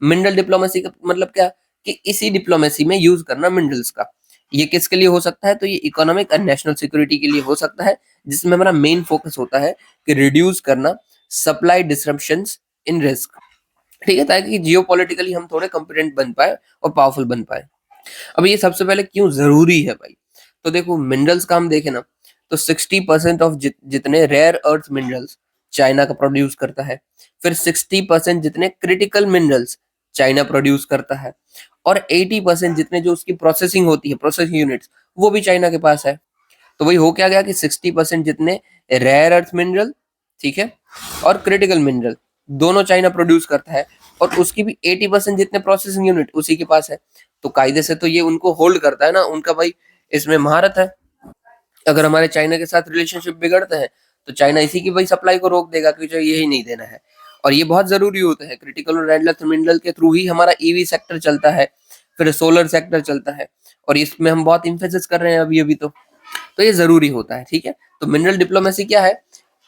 मिनरल डिप्लोमेसी का मतलब क्या, कि इसी डिप्लोमेसी में यूज करना मिनरल्स का। ये किसके लिए हो सकता है, तो ये इकोनॉमिक एंड नेशनल सिक्योरिटी के लिए हो सकता है, जिसमें हमारा मेन फोकस होता है कि रिड्यूस करना सप्लाई डिसरप्शंस इन रिस्क, ठीक है, ताकि जियोपॉलिटिकली हम थोड़े कॉम्पिटेंट बन पाए और पावरफुल बन पाए। अब ये सबसे पहले क्यों जरूरी है भाई, तो देखो मिनरल्स का हम देखें ना, तो 60% ऑफ जितने रेयर अर्थ मिनरल्स चाइना का प्रोड्यूस करता है। फिर 60% जितने क्रिटिकल मिनरल्स चाइना प्रोड्यूस करता है, और 80% जितने जो उसकी प्रोसेसिंग होती है, प्रोसेसिंग यूनिट्स, वो भी चाइना के पास है। तो वही हो क्या गया कि 60% जितने रेयर अर्थ मिनरल, ठीक है, और क्रिटिकल मिनरल दोनों चाइना प्रोड्यूस करता है, और उसकी भी 80% जितने प्रोसेसिंग यूनिट उसी के पास है। तो कायदे से तो ये उनको होल्ड करता है ना, उनका भाई इसमें महारत है। अगर हमारे चाइना के साथ रिलेशनशिप बिगड़ते हैं, तो चाइना इसी की भाई सप्लाई को रोक देगा, क्योंकि यही नहीं देना है। और ये बहुत जरूरी होता है, क्रिटिकल और रेड अर्थ मिनरल के थ्रू ही हमारा ईवी सेक्टर चलता है, फिर सोलर सेक्टर चलता है, और इसमें हम बहुत इम्फेसिस कर रहे हैं अभी अभी तो ये जरूरी होता है, ठीक है। तो मिनरल डिप्लोमेसी क्या है,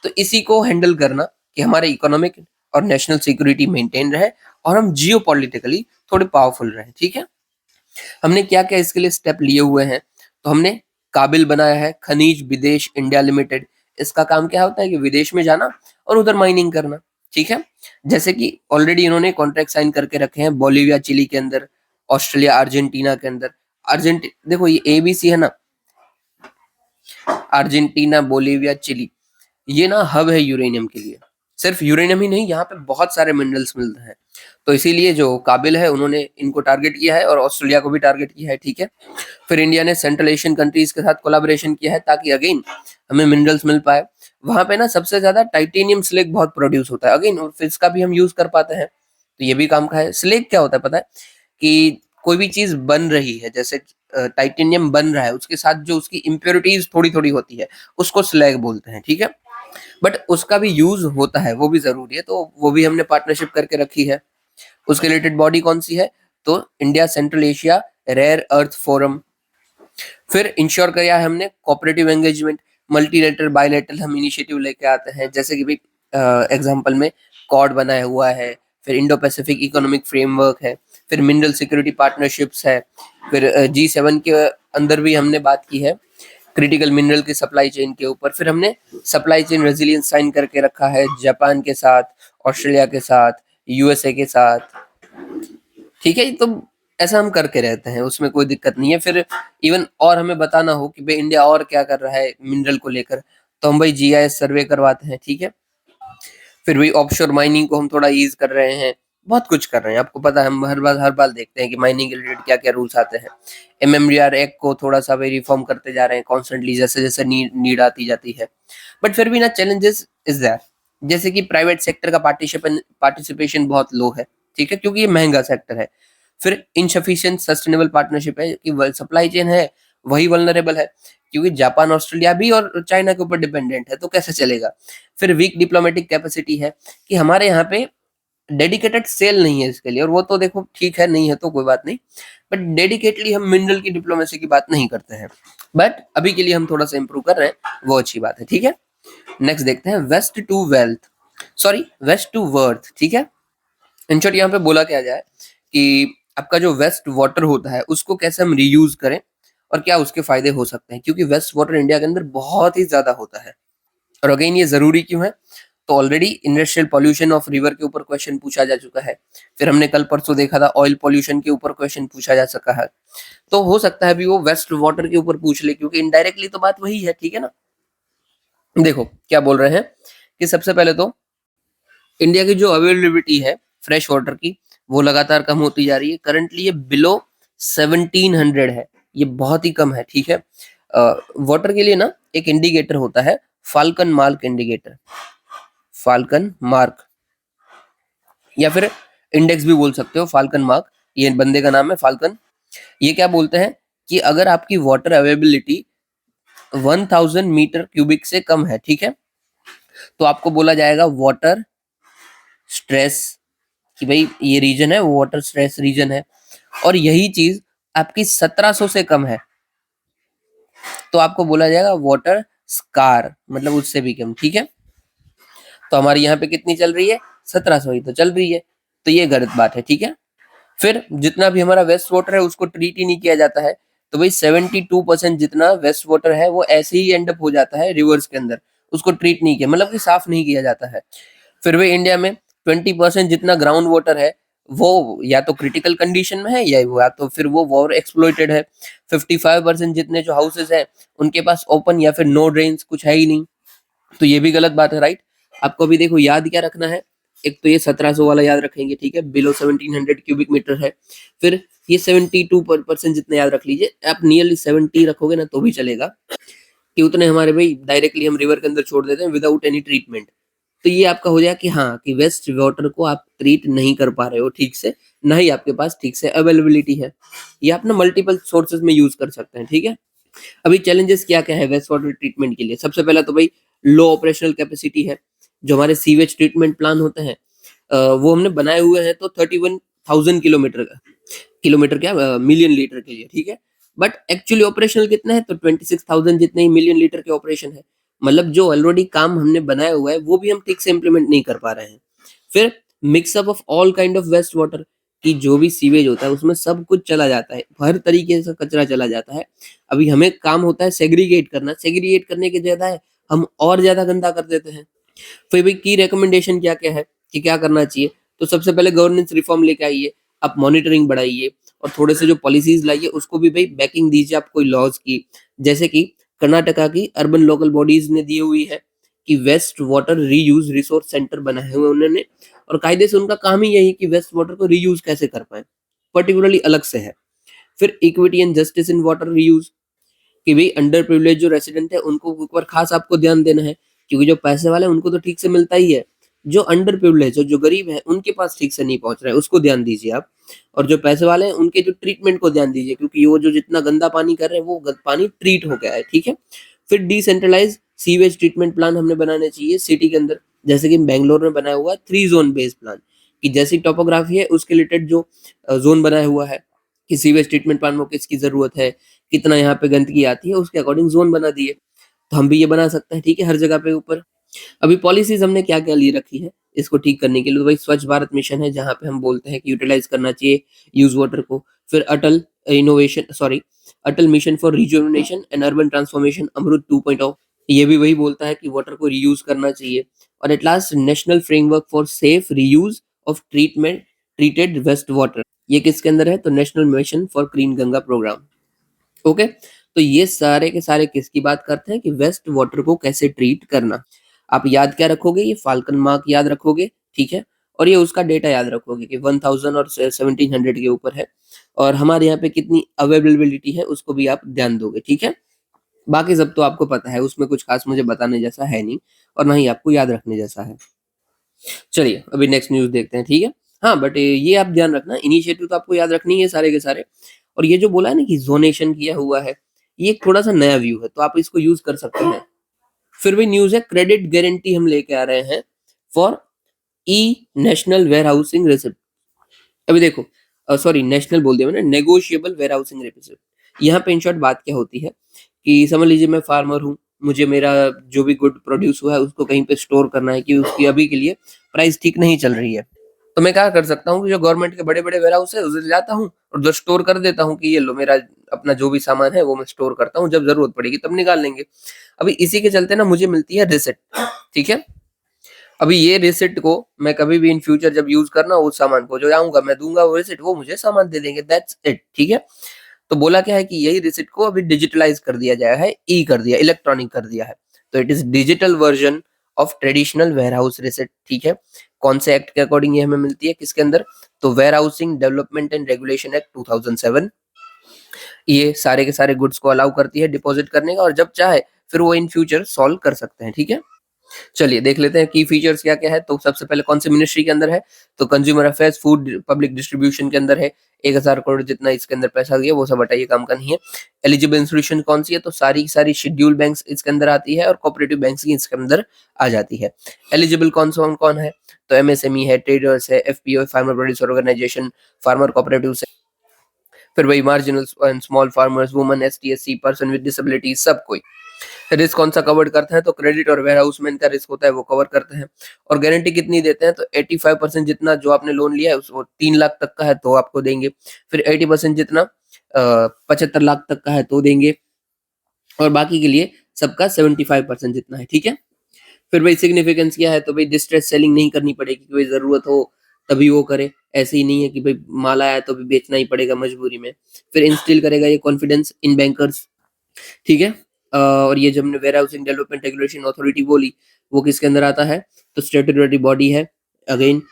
तो इसी को हैंडल करना कि हमारे इकोनॉमिक और नेशनल सिक्योरिटी मेंटेन रहे, और हम जियो पॉलिटिकली थोड़े पावरफुल रहे, ठीक है। हमने क्या क्या इसके लिए स्टेप लिए हुए हैं, तो हमने काबिल बनाया है खनिज विदेश इंडिया लिमिटेड। इसका काम क्या होता है कि विदेश में जाना और उधर माइनिंग करना, ठीक है। जैसे कि ऑलरेडी इन्होंने कॉन्ट्रैक्ट साइन करके रखे हैं बोलिविया चिली के अंदर, ऑस्ट्रेलिया अर्जेंटीना के अंदर। देखो ये एबीसी है ना, अर्जेंटीना बोलिविया चिली, ये ना हब है यूरेनियम के लिए। सिर्फ यूरेनियम ही नहीं, यहाँ पे बहुत सारे मिनरल्स मिलते हैं। तो इसीलिए जो काबिल है उन्होंने इनको टारगेट किया है, और ऑस्ट्रेलिया को भी टारगेट किया है, ठीक है। फिर इंडिया ने सेंट्रल एशियन कंट्रीज के साथ कोलैबोरेशन किया है, ताकि अगेन हमें मिनरल्स मिल पाए। वहां पे ना सबसे ज्यादा टाइटेनियम स्लेग बहुत प्रोड्यूस होता है अगेन, और फिर इसका भी हम यूज कर पाते हैं, तो ये भी काम का है। स्लेग क्या होता है पता है, कि कोई भी चीज बन रही है, जैसे टाइटेनियम बन रहा है, उसके साथ जो उसकी इम्प्योरिटीज थोड़ी थोड़ी होती है, उसको स्लैग बोलते हैं, ठीक है। बट उसका भी यूज होता है, वो भी जरूरी है, तो वो भी हमने पार्टनरशिप करके रखी है। उसके रिलेटेड बॉडी कौन सी है, तो India Central Asia rare earth forum. फिर इंश्योर किया है हमने कोऑपरेटिव एंगेजमेंट, मल्टीलेटरल बायलेटरल हम इनिशिएटिव लेके आते हैं, जैसे कि भाई एग्जांपल में कॉड बनाया हुआ है, फिर इंडो पैसिफिक इकोनॉमिक फ्रेमवर्क है, फिर मिनरल सिक्योरिटी पार्टनरशिप्स है, फिर G7 के अंदर भी हमने बात की है क्रिटिकल मिनरल की सप्लाई चेन के ऊपर। फिर हमने सप्लाई चेन रेजिलियंस साइन करके रखा है जापान के साथ, ऑस्ट्रेलिया के साथ, यूएसए के साथ, ठीक है। तो ऐसा हम करके रहते हैं, उसमें कोई दिक्कत नहीं है। फिर इवन और हमें बताना हो कि भाई इंडिया और क्या कर रहा है मिनरल को लेकर, तो हम भाई जीआईएस सर्वे करवाते हैं, ठीक है। फिर वही ऑफशोर माइनिंग को हम थोड़ा ईज कर रहे हैं, बहुत कुछ कर रहे हैं। आपको पता है हम हर बार देखते हैं कि माइनिंग के रिलेटेड क्या क्या रूल्स आते हैं। एमएमडीआर एक्ट को थोड़ा सा भी रिफॉर्म करते जा रहे हैं कॉन्स्टेंटली, जैसे जैसे नीड आती जाती है। बट फिर भी ना चैलेंजेस इज देयर, जैसे कि प्राइवेट सेक्टर का पार्टिसिपेशन बहुत लो है, ठीक है, क्योंकि ये महंगा सेक्टर है। फिर इनसफिशिएंट सस्टेनेबल पार्टनरशिप है, कि सप्लाई चेन है वही वल्नरेबल है, क्योंकि जापान ऑस्ट्रेलिया भी और चाइना के ऊपर डिपेंडेंट है, तो कैसे चलेगा। फिर वीक डिप्लोमेटिक कैपेसिटी है, कि हमारे यहाँ पे डेडिकेटेड सेल नहीं है इसके लिए, और वो तो देखो ठीक है, नहीं है तो कोई बात नहीं, बट डेडिकेटली हम मिनरल की डिप्लोमेसी की बात नहीं करते हैं। बट अभी के लिए हम थोड़ा सा इंप्रूव कर रहे हैं, वो अच्छी बात है, ठीक है। नेक्स्ट देखते हैं waste to wealth, sorry waste to worth, ठीक है। इन शॉर्ट यहाँ पे बोला क्या जाए कि आपका जो वेस्ट वाटर होता है उसको कैसे हम रीयूज करें, और क्या उसके फायदे हो सकते हैं, क्योंकि वेस्ट वाटर इंडिया के अंदर बहुत ही ज्यादा होता है। और अगेन ये जरूरी क्यों है? तो already industrial pollution of river के ऊपर क्वेश्चन पूछा जा चुका है, फिर हमने कल परसों देखा था ऑयल पॉल्यूशन के ऊपर क्वेश्चन पूछा जा सका है, तो हो सकता है भी वो वेस्ट वाटर के ऊपर पूछ ले, क्योंकि इनडायरेक्टली तो बात वही है, ठीक है ना। देखो क्या बोल रहे हैं कि सबसे पहले तो इंडिया की जो अवेलेबिलिटी है फ्रेश वाटर की वो लगातार कम होती जा रही है। करंटली ये बिलो 1700 है, ये बहुत ही कम है, ठीक है। वाटर के लिए ना एक इंडिकेटर होता है, falcon mark indicator, falcon mark या फिर इंडेक्स भी बोल सकते हो, फाल्कन मार्क, ये बंदे का नाम है फाल्कन। ये क्या बोलते हैं कि अगर आपकी वाटर अवेलेबिलिटी 1000 मीटर क्यूबिक से कम है, ठीक है, तो आपको बोला जाएगा वाटर स्ट्रेस, कि भाई ये रीजन है वो वाटर स्ट्रेस रीजन है। और यही चीज आपकी 1700 से कम है तो आपको बोला जाएगा वाटर स्कार, मतलब उससे भी कम, ठीक है। तो हमारी यहाँ पे कितनी चल रही है? 1700 ही तो चल रही है, तो ये गलत बात है, ठीक है। फिर जितना भी हमारा वेस्ट वाटर है उसको ट्रीट ही नहीं किया जाता है, तो भाई 72% जितना वेस्ट वाटर है वो ऐसे ही एंड अप हो जाता है रिवर्स के अंदर, उसको ट्रीट नहीं किया, मतलब कि साफ नहीं किया जाता है। फिर भी इंडिया में 20% जितना ग्राउंड वाटर है वो या तो क्रिटिकल कंडीशन में है या तो फिर वो ओवर एक्सप्लॉइटेड है। 55% जितने जो हाउसेस हैं उनके पास ओपन या फिर नो ड्रेन्स कुछ है ही नहीं, तो ये भी गलत बात है, राइट। आपको अभी देखो याद क्या रखना है, एक तो ये 1700 वाला याद रखेंगे, ठीक है, बिलो 1700 क्यूबिक मीटर है। फिर ये 72% जितना याद रख लीजिए, आप नियरली 70 रखोगे ना तो भी चलेगा, कि उतने हमारे भाई डायरेक्टली हम रिवर के अंदर छोड़ देते हैं विदाउट एनी ट्रीटमेंट। तो ये आपका हो जाएगा कि हाँ कि वेस्ट वाटर को आप ट्रीट नहीं कर पा रहे हो ठीक से, ना ही आपके पास ठीक से अवेलेबिलिटी है, ये आप ना मल्टीपल सोर्सेज में यूज कर सकते हैं, ठीक है। अभी चैलेंजेस क्या क्या है वेस्ट वाटर ट्रीटमेंट के लिए? सबसे पहला तो भाई लो ऑपरेशनल कैपेसिटी है। जो हमारे सीवेज ट्रीटमेंट प्लान होते हैं वो हमने बनाए हुए हैं तो 31,000 किलोमीटर का, किलोमीटर क्या मिलियन लीटर के लिए, ठीक है। बट एक्चुअली ऑपरेशनल कितना है? तो 26,000 जितने ही मिलियन लीटर के ऑपरेशन है। मतलब जो ऑलरेडी काम हमने बनाया हुआ है वो भी हम ठीक से इम्प्लीमेंट नहीं कर पा रहे हैं। फिर mix up of all kind of waste water, कि जो भी सीवेज होता है उसमें सब कुछ चला जाता है, हर तरीके से कचरा चला जाता है। अभी हमें काम होता है सेग्रीगेट करना, सेग्रीगेट करने की जगह हम और ज्यादा गंदा कर देते हैं। फिर भी की रिकमेंडेशन क्या क्या है कि क्या करना चाहिए? तो सबसे पहले गवर्नेंस रिफॉर्म लेके आइए, आप मॉनिटरिंग बढ़ाइए और थोड़े से जो पॉलिसीज लाइए उसको भी भाई बैकिंग दीजिए आप कोई लॉज की, जैसे कि कर्नाटका की अर्बन लोकल बॉडीज ने दी हुई है कि waste water reuse resource centre बनाए हुए उन्होंने, और कायदे से उनका काम ही यही कि वेस्ट वाटर को रीयूज कैसे कर पाए, पर्टिकुलरली अलग से है। फिर equity and justice in water reuse, कि भाई अंडर प्रिविलेज जो रेसिडेंट है उनको ऊपर खास आपको ध्यान देना है, क्योंकि जो पैसे वाले हैं उनको तो ठीक से मिलता ही है, जो अंडर प्रिविलेज जो गरीब है उनके पास ठीक से नहीं पहुंच रहा है, उसको ध्यान दीजिए आप। और जो पैसे वाले हैं उनके जो ट्रीटमेंट को ध्यान दीजिए, क्योंकि वो जो जितना गंदा पानी कर रहे हैं वो पानी ट्रीट हो गया है, ठीक है। फिर डिसेंट्रलाइज सीवेज ट्रीटमेंट प्लान हमने बनाने चाहिए सिटी के अंदर, जैसे कि बेंगलोर में बनाया हुआ है 3 जोन बेस्ड प्लान, कि जैसी टोपोग्राफी है उसके रिलेटेड जो जोन बनाया हुआ है कि सीवेज ट्रीटमेंट प्लान में किसकी जरूरत है, कितना यहाँ पे गंदगी आती है, उसके अकॉर्डिंग जोन बना दिए। तो हम भी ये बना सकते हैं, ठीक है, हर जगह पे ऊपर। अभी पॉलिसीज हमने क्या क्या लिए रखी है इसको ठीक करने के लिए, तो भाई स्वच्छ भारत मिशन है जहाँ पे हम बोलते हैं कि यूटिलाइज करना चाहिए यूज वाटर को। फिर Atal mission for rejuvenation and urban transformation AMRUT 2.0, ये भी वही बोलता है कि वाटर को रीयूज करना चाहिए। और at last national framework for safe reuse of treated waste water, ये किसके अंदर है? तो national mission for clean Ganga programme. Okay, तो ये सारे के सारे किसकी बात करते हैं कि वेस्ट वाटर को कैसे ट्रीट करना। आप याद क्या रखोगे? ये फाल्कन मार्क याद रखोगे, ठीक है, और ये उसका डेटा याद रखोगे कि 1000 और 1700 के ऊपर है, और हमारे यहाँ पे कितनी अवेलेबिलिटी है उसको भी आप ध्यान दोगे, ठीक है। बाकी सब तो आपको पता है, उसमें कुछ खास मुझे बताने जैसा है नहीं और ना ही आपको याद रखने जैसा है। चलिए अभी नेक्स्ट न्यूज देखते हैं, ठीक है। हाँ बट ये आप ध्यान रखना, इनिशिएटिव तो आपको याद रखनी है सारे के सारे। और ये जो बोला है ना कि जोनेशन किया हुआ है, ये एक थोड़ा सा नया व्यू है तो आप इसको यूज कर सकते हैं। फिर भी न्यूज है क्रेडिट गारंटी हम लेके आ रहे हैं for e national warehousing receipt. अभी देखो सॉरी नेशनल बोल दिया मैंने, नेगोशिएबल वेयर हाउसिंग रिसिप्ट। यहाँ पे इन शॉर्ट बात क्या होती है कि समझ लीजिए मैं फार्मर हूँ, मुझे मेरा जो भी गुड प्रोड्यूस हुआ है उसको कहीं पे स्टोर करना है कि उसकी अभी के लिए प्राइस ठीक नहीं चल रही है, तो मैं क्या कर सकता हूँ कि जो गवर्नमेंट के बड़े बड़े वेयर हाउस है उसे जाता हूँ और उधर स्टोर कर देता हूँ कि ये लो मेरा अपना जो भी सामान है वो मैं स्टोर करता हूँ, जब जरूरत पड़ेगी तब निकाल लेंगे। अभी इसी के चलते ना मुझे मिलती है रिसिट, ठीक है। अभी ये रिसिट को मैं कभी भी इन फ्यूचर जब यूज करना उस सामान को जो आऊंगा मैं दूंगा वो रिसिट, वो मुझे सामान दे देंगे, दैट्स इट, ठीक है। तो बोला क्या है कि यही रिसिट को अभी डिजिटलाइज कर दिया गया है, ई कर दिया, इलेक्ट्रॉनिक कर दिया है। तो it is digital version of traditional ware house receipt, ठीक है। कौन से एक्ट के अकॉर्डिंग ये हमें मिलती है, किसके अंदर, तो warehousing development and regulation act 2007। ये सारे के सारे गुड्स को अलाउ करती है डिपॉजिट करने का, और जब चाहे फिर वो इन फ्यूचर सॉल्व कर सकते हैं, ठीक है। चलिए देख लेते हैं की फीचर्स क्या क्या है। तो सबसे पहले कौन सी मिनिस्ट्री के अंदर है, तो consumer affairs food public distribution के अंदर है। 1000 करोड़ जितना इसके अंदर पैसा दिया वो सब हटाइए, काम का नहीं है। एलिजिबल इंस्टीट्यूशन कौन सी है, तो सारी की सारी शेड्यूल बैंक्स इसके अंदर आती है और कोऑपरेटिव बैंक्स की इसके अंदर आ जाती है। एलिजिबल कौन कौन है, तो एमएसएमई है, ट्रेडर्स है, FPO, farmer producer organisation, farmer cooperative, फिर वही marginal and small farmers, women, ST, SC, person with disability, सब कोई। रिस्क कौन सा कवर करते हैं, तो क्रेडिट और वेयर हाउस में इनका रिस्क होता है वो कवर करते हैं। और गारंटी कितनी देते हैं, तो 85% जितना जो आपने लोन लिया है उसको 3 लाख तक का है तो आपको देंगे। फिर 80% जितना 75 लाख तक का है तो देंगे, और बाकी के लिए सबका 75% जितना है, ठीक है। फिर भाई सिग्निफिकेंस क्या है, तो भाई डिस्ट्रेस सेलिंग नहीं करनी पड़ेगी, कि भाई जरूरत हो तभी वो करे, ऐसे ही नहीं है कि भाई माल आया तो भी बेचना ही पड़ेगा मजबूरी में। फिर इंस्टिल करेगा ये कॉन्फिडेंस इन बैंकर्स, ठीक है। और ये जब हमने warehousing development regulation authority बोली, वो किसके अंदर आता है, तो स्टैट्यूटरी बॉडी है, अगेन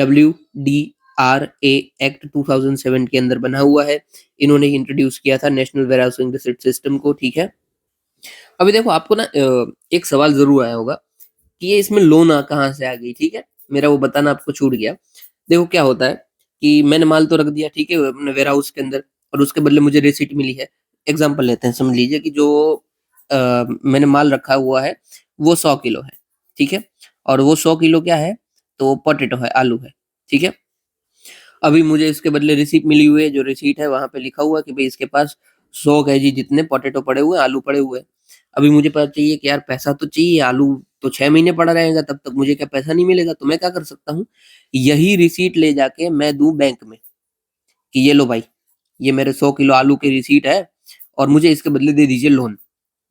WDRA एक्ट 2007 के अंदर बना हुआ है। इन्होंने इंट्रोड्यूस किया था national warehousing receipt system को, ठीक है। अभी देखो आपको ना एक सवाल जरूर आया होगा कि ये इसमें लोन कहाँ से आ गई, ठीक है। मेरा वो बताना आपको छूट गया। देखो क्या होता है कि मैंने माल तो रख दिया, ठीक है, अपने वेयर हाउस के अंदर, और उसके बदले मुझे रिसीट मिली है। एग्जांपल लेते हैं, समझ लीजिए कि जो मैंने माल रखा हुआ है वो 100 किलो है, ठीक है। और वो 100 किलो क्या है, तो पोटैटो है, आलू है, ठीक है। अभी मुझे इसके बदले रिसीट मिली हुई है, जो रिसीट है वहां पे लिखा हुआ है कि भाई इसके पास 100 केजी जितने पोटैटो पड़े हुए हैं, आलू पड़े हुए हैं। अभी मुझे पता चाहिए कि यार पैसा तो चाहिए, आलू तो 6 महीने पड़ा रहेगा, तब तक मुझे क्या पैसा नहीं मिलेगा। तो मैं क्या कर सकता हूँ, यही रिसीट ले जाके मैं दूं बैंक में कि ये लो भाई, ये मेरे 100 किलो आलू की रिसीट है और मुझे इसके बदले दे दीजिए लोन,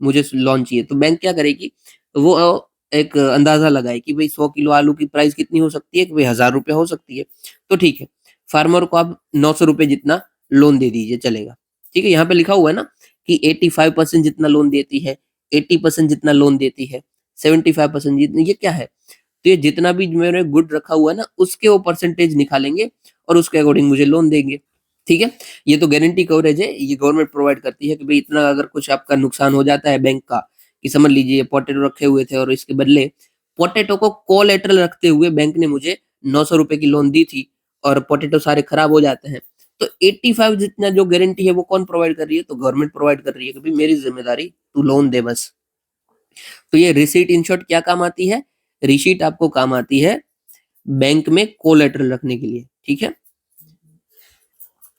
मुझे लोन चाहिए। तो बैंक क्या करेगी, वो एक अंदाजा लगाए कि भाई 100 किलो आलू की प्राइस कितनी हो सकती है, कि भाई 1000 रुपये हो सकती है। तो ठीक है, फार्मर को आप 900 रुपये जितना लोन दे दीजिए, चलेगा, ठीक है। यहाँ पे लिखा हुआ है ना कि 85% जितना लोन देती है, 80% जितना लोन देती है, 75% जितना, ये क्या है, तो ये जितना भी मेरे गुड रखा हुआ है ना उसके वो परसेंटेज निकालेंगे और उसके अकॉर्डिंग मुझे लोन देंगे, ठीक है। ये तो गारंटी कवरेज है, ये गवर्नमेंट प्रोवाइड करती है कि भाई इतना अगर कुछ आपका नुकसान हो जाता है बैंक का, कि समझ लीजिए पोटैटो रखे हुए थे और इसके बदले पोटैटो को कोलेटरल रखते हुए बैंक ने मुझे 900 रुपए की लोन दी थी, और पोटैटो सारे खराब हो जाते हैं, तो 85 जितना जो गारंटी है वो कौन प्रोवाइड कर रही है, तो गवर्नमेंट प्रोवाइड कर रही है कि भाई मेरी जिम्मेदारी तू लोन दे बस। तो ये रिसीट इन शॉर्ट क्या काम आती है, रिसीट आपको काम आती है बैंक में कोलेटरल रखने के लिए, ठीक है।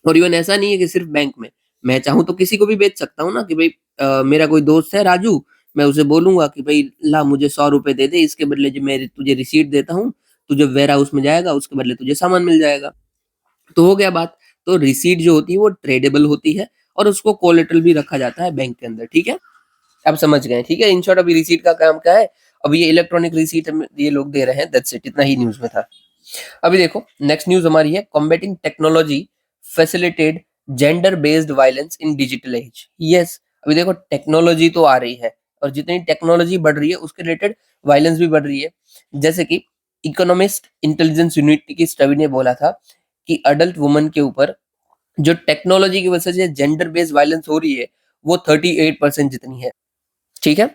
और इवन ऐसा नहीं है कि सिर्फ बैंक में, मैं चाहूँ तो किसी को भी बेच सकता हूँ ना, कि भाई मेरा कोई दोस्त है राजू, मैं उसे बोलूंगा कि भाई ला मुझे 100 रुपए दे दे, इसके बदले जो मैं तुझे रिसीट देता हूँ, तू जब वेयर हाउस में जाएगा उसके बदले तुझे सामान मिल जाएगा। तो हो गया बात। तो रिसीट जो होती है वो ट्रेडेबल होती है और उसको कोलेटरल भी रखा जाता है बैंक के अंदर, ठीक है। आप समझ गए, ठीक है। इन शॉर्ट अभी रिसीट का काम क्या है, अभी ये इलेक्ट्रॉनिक रिसीट ये लोग दे रहे हैं, दैट्स इट, इतना ही न्यूज में था। अभी देखो नेक्स्ट न्यूज हमारी है, combating technology facilitate gender based violence in digital age. Yes, अभी देखो टेक्नोलॉजी तो आ रही है, और जितनी टेक्नोलॉजी बढ़ रही है उसके रिलेटेड वायलेंस भी बढ़ रही है। जैसे कि इकोनॉमिस्ट इंटेलिजेंस यूनिट की स्टडी ने बोला था कि अडल्ट वुमन के ऊपर जो टेक्नोलॉजी की वजह से जेंडर बेस्ड वायलेंस हो रही है वो 38% जितनी है, ठीक है।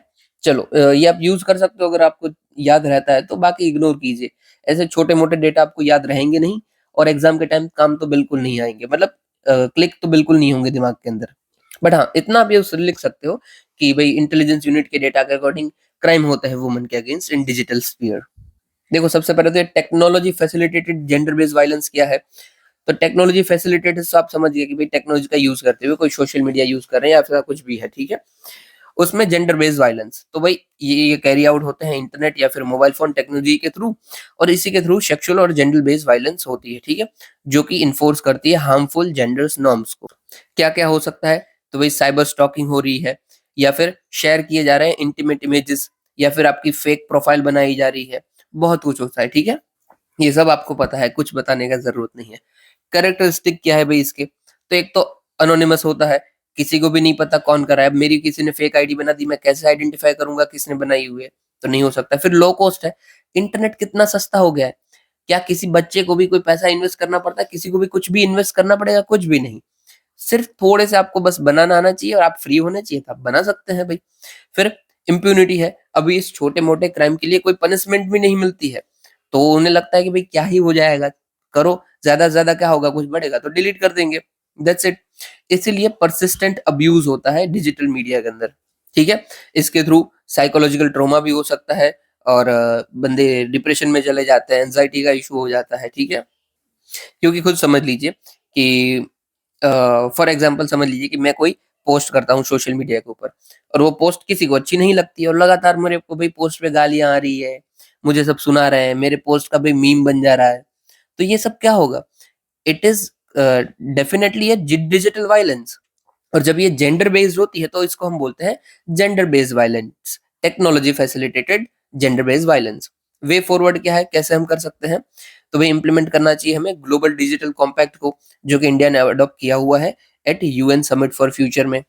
चलो ये आप यूज कर सकते हो अगर आपको याद रहता है तो, बाकी इग्नोर कीजिए। ऐसे छोटे मोटे डेटा आपको याद रहेंगे नहीं, और एग्जाम के टाइम काम तो बिल्कुल नहीं आएंगे, मतलब क्लिक तो बिल्कुल नहीं होंगे दिमाग के अंदर। बट हाँ इतना आप ये लिख सकते हो कि भाई इंटेलिजेंस यूनिट के डेटा के अकॉर्डिंग क्राइम होता है वुमन के अगेंस्ट इन डिजिटल स्फीयर। देखो सबसे पहले तो technology facilitated gender based violence क्या है, तो टेक्नोलॉजी फैसिलिटेटेड, तो आप समझिए कि भाई टेक्नोलॉजी का यूज करते हुए कोई सोशल मीडिया यूज कर रहे हैं या फिर कुछ भी है, ठीक है। उसमें जेंडर बेस्ड वायलेंस, तो भाई ये कैरी आउट होते हैं इंटरनेट या फिर मोबाइल फोन टेक्नोलॉजी के थ्रू, और इसी के थ्रू सेक्सुअल और जेंडर बेस्ड वायलेंस होती है, ठीक है, जो कि इन्फोर्स करती है हार्मफुल जेंडर्स नॉर्म्स को। क्या क्या हो सकता है, तो भाई साइबर स्टॉकिंग हो रही है, या फिर शेयर किए जा रहे हैं इंटीमेट इमेजेस, या फिर आपकी फेक प्रोफाइल बनाई जा रही है, बहुत कुछ होता है, ठीक है। ये सब आपको पता है, कुछ बताने का जरूरत नहीं है। कैरेक्टरिस्टिक क्या है भाई इसके, तो एक तो अनोनिमस होता है, किसी को भी नहीं पता कौन कर रहा है। मेरी किसी ने फेक आईडी बना दी, मैं कैसे आइडेंटिफाई करूंगा किसने बनाई हुई है, तो नहीं हो सकता। फिर लो कॉस्ट है, इंटरनेट कितना सस्ता हो गया है, क्या किसी बच्चे को भी कोई पैसा इन्वेस्ट करना पड़ता है, किसी को भी कुछ भी इन्वेस्ट करना पड़ेगा, कुछ भी नहीं। सिर्फ थोड़े से आपको बस बनाना आना चाहिए और आप फ्री होने चाहिए, तो आप बना सकते हैं भाई। फिर इम्प्यूनिटी है, अभी इस छोटे मोटे क्राइम के लिए कोई पनिशमेंट भी नहीं मिलती है, तो उन्हें लगता है कि भाई क्या ही हो जाएगा, करो, ज्यादा से ज्यादा क्या होगा, कुछ बढ़ेगा तो डिलीट कर देंगे, दैट्स इट। इसीलिए परसिस्टेंट अब्यूज होता है डिजिटल मीडिया के अंदर, ठीक है। इसके थ्रू साइकोलॉजिकल ट्रॉमा भी हो सकता है, और बंदे डिप्रेशन में चले जाते हैं, एंजाइटी का इशू हो जाता है, ठीक है। क्योंकि खुद समझ लीजिए कि फॉर एग्जाम्पल समझ लीजिए कि मैं कोई पोस्ट करता हूँ सोशल मीडिया के ऊपर, और वो पोस्ट किसी को अच्छी नहीं लगती है, और लगातार मेरे को भाई पोस्ट पे गालियां आ रही है, मुझे सब सुना रहे हैं, मेरे पोस्ट का भाई मीम बन जा रहा है, तो ये सब क्या होगा, it is definitely A digital violence. और जब ये जेंडर बेस्ड होती है तो इसको हम बोलते हैं gender based violence, technology facilitated gender based violence. Way forward क्या है, कैसे हम कर सकते हैं, तो वे इंप्लीमेंट करना चाहिए हमें ग्लोबल डिजिटल कॉम्पैक्ट को, जो कि इंडिया ने अडॉप्ट किया हुआ है eight UN summit for future में,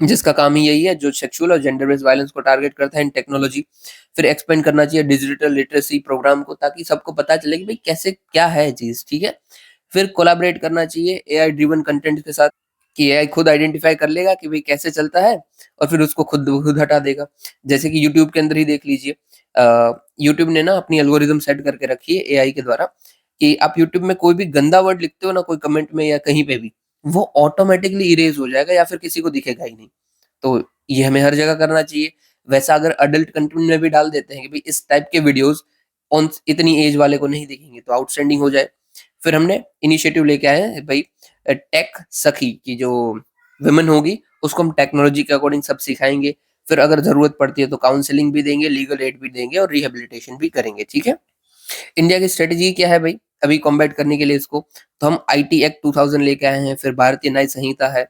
जिसका काम ही यही है, जो सेक्सुअल और जेंडर बेस्ड वायलेंस को टारगेट करता है इन टेक्नोलॉजी। फिर एक्सपेंड करना चाहिए डिजिटल लिटरेसी प्रोग्राम को, ताकि सबको पता चले कि भाई कैसे क्या है चीज, ठीक है। फिर कोलैबोरेट करना चाहिए एआई ड्रिवन कंटेंट के साथ, कि एआई खुद आइडेंटिफाई कर लेगा कि भाई कैसे चलता है, और फिर उसको खुद खुद हटा देगा। जैसे कि यूट्यूब के अंदर ही देख लीजिए, यूट्यूब ने ना अपनी एल्गोरिदम सेट करके रखी है एआई के द्वारा, कि आप यूट्यूब में कोई भी गंदा वर्ड लिखते हो ना, कोई कमेंट में या कहीं पे भी, वो ऑटोमेटिकली इरेज हो जाएगा, या फिर किसी को दिखेगा ही नहीं। तो ये हमें हर जगह करना चाहिए। वैसा अगर अडल्ट कंटेंट में भी डाल देते हैं कि भाई इस टाइप के वीडियोस ऑन इतनी एज वाले को नहीं दिखेंगे, तो आउटस्टैंडिंग हो जाए। फिर हमने इनिशिएटिव लेके आए हैं भाई, टेक सखी की जो वुमेन होगी, उसको हम टेक्नोलॉजी के अकॉर्डिंग सब सिखाएंगे। फिर अगर जरूरत पड़ती है तो काउंसलिंग भी देंगे, लीगल एड भी देंगे, और रिहेबिलिटेशन भी करेंगे, ठीक है। इंडिया की स्ट्रेटेजी क्या है भाई अभी कॉम्बैट करने के लिए इसको, तो हम आईटी एक्ट 2000 लेके आए हैं, फिर भारतीय न्याय संहिता है,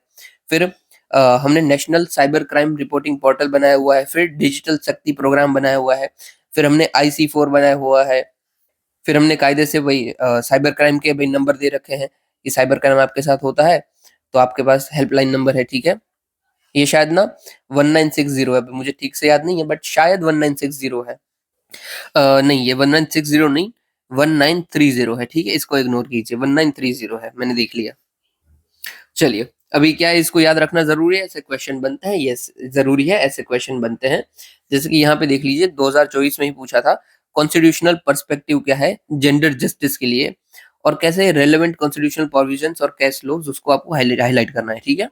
फिर हमने national cyber crime reporting portal बनाया हुआ है, फिर डिजिटल शक्ति प्रोग्राम बनाया हुआ है, फिर हमने IC4 बनाया हुआ है, फिर हमने कायदे से वही साइबर क्राइम के भाई नंबर दे रखे हैं, कि साइबर क्राइम आपके साथ होता है तो आपके पास हेल्पलाइन नंबर है, ठीक है। ये शायद ना 1960 है, मुझे ठीक से याद नहीं है, बट शायद 1960 है। नहीं, ये 1960 नहीं, 1930 है, ठीक है, इसको इग्नोर कीजिए, 1930 है, मैंने देख लिया। चलिए, अभी क्या है, इसको याद रखना जरूरी है, ऐसे क्वेश्चन बनते हैं, यस जरूरी है, ऐसे क्वेश्चन बनते हैं। जैसे कि यहाँ पे देख लीजिए, 2024 में ही पूछा था, कॉन्स्टिट्यूशनल पर्सपेक्टिव क्या है जेंडर जस्टिस के लिए, और कैसे रेलेवेंट कॉन्स्टिट्यूशनल प्रोविजंस और केस लॉज उसको आपको हाईलाइट करना है, ठीक है।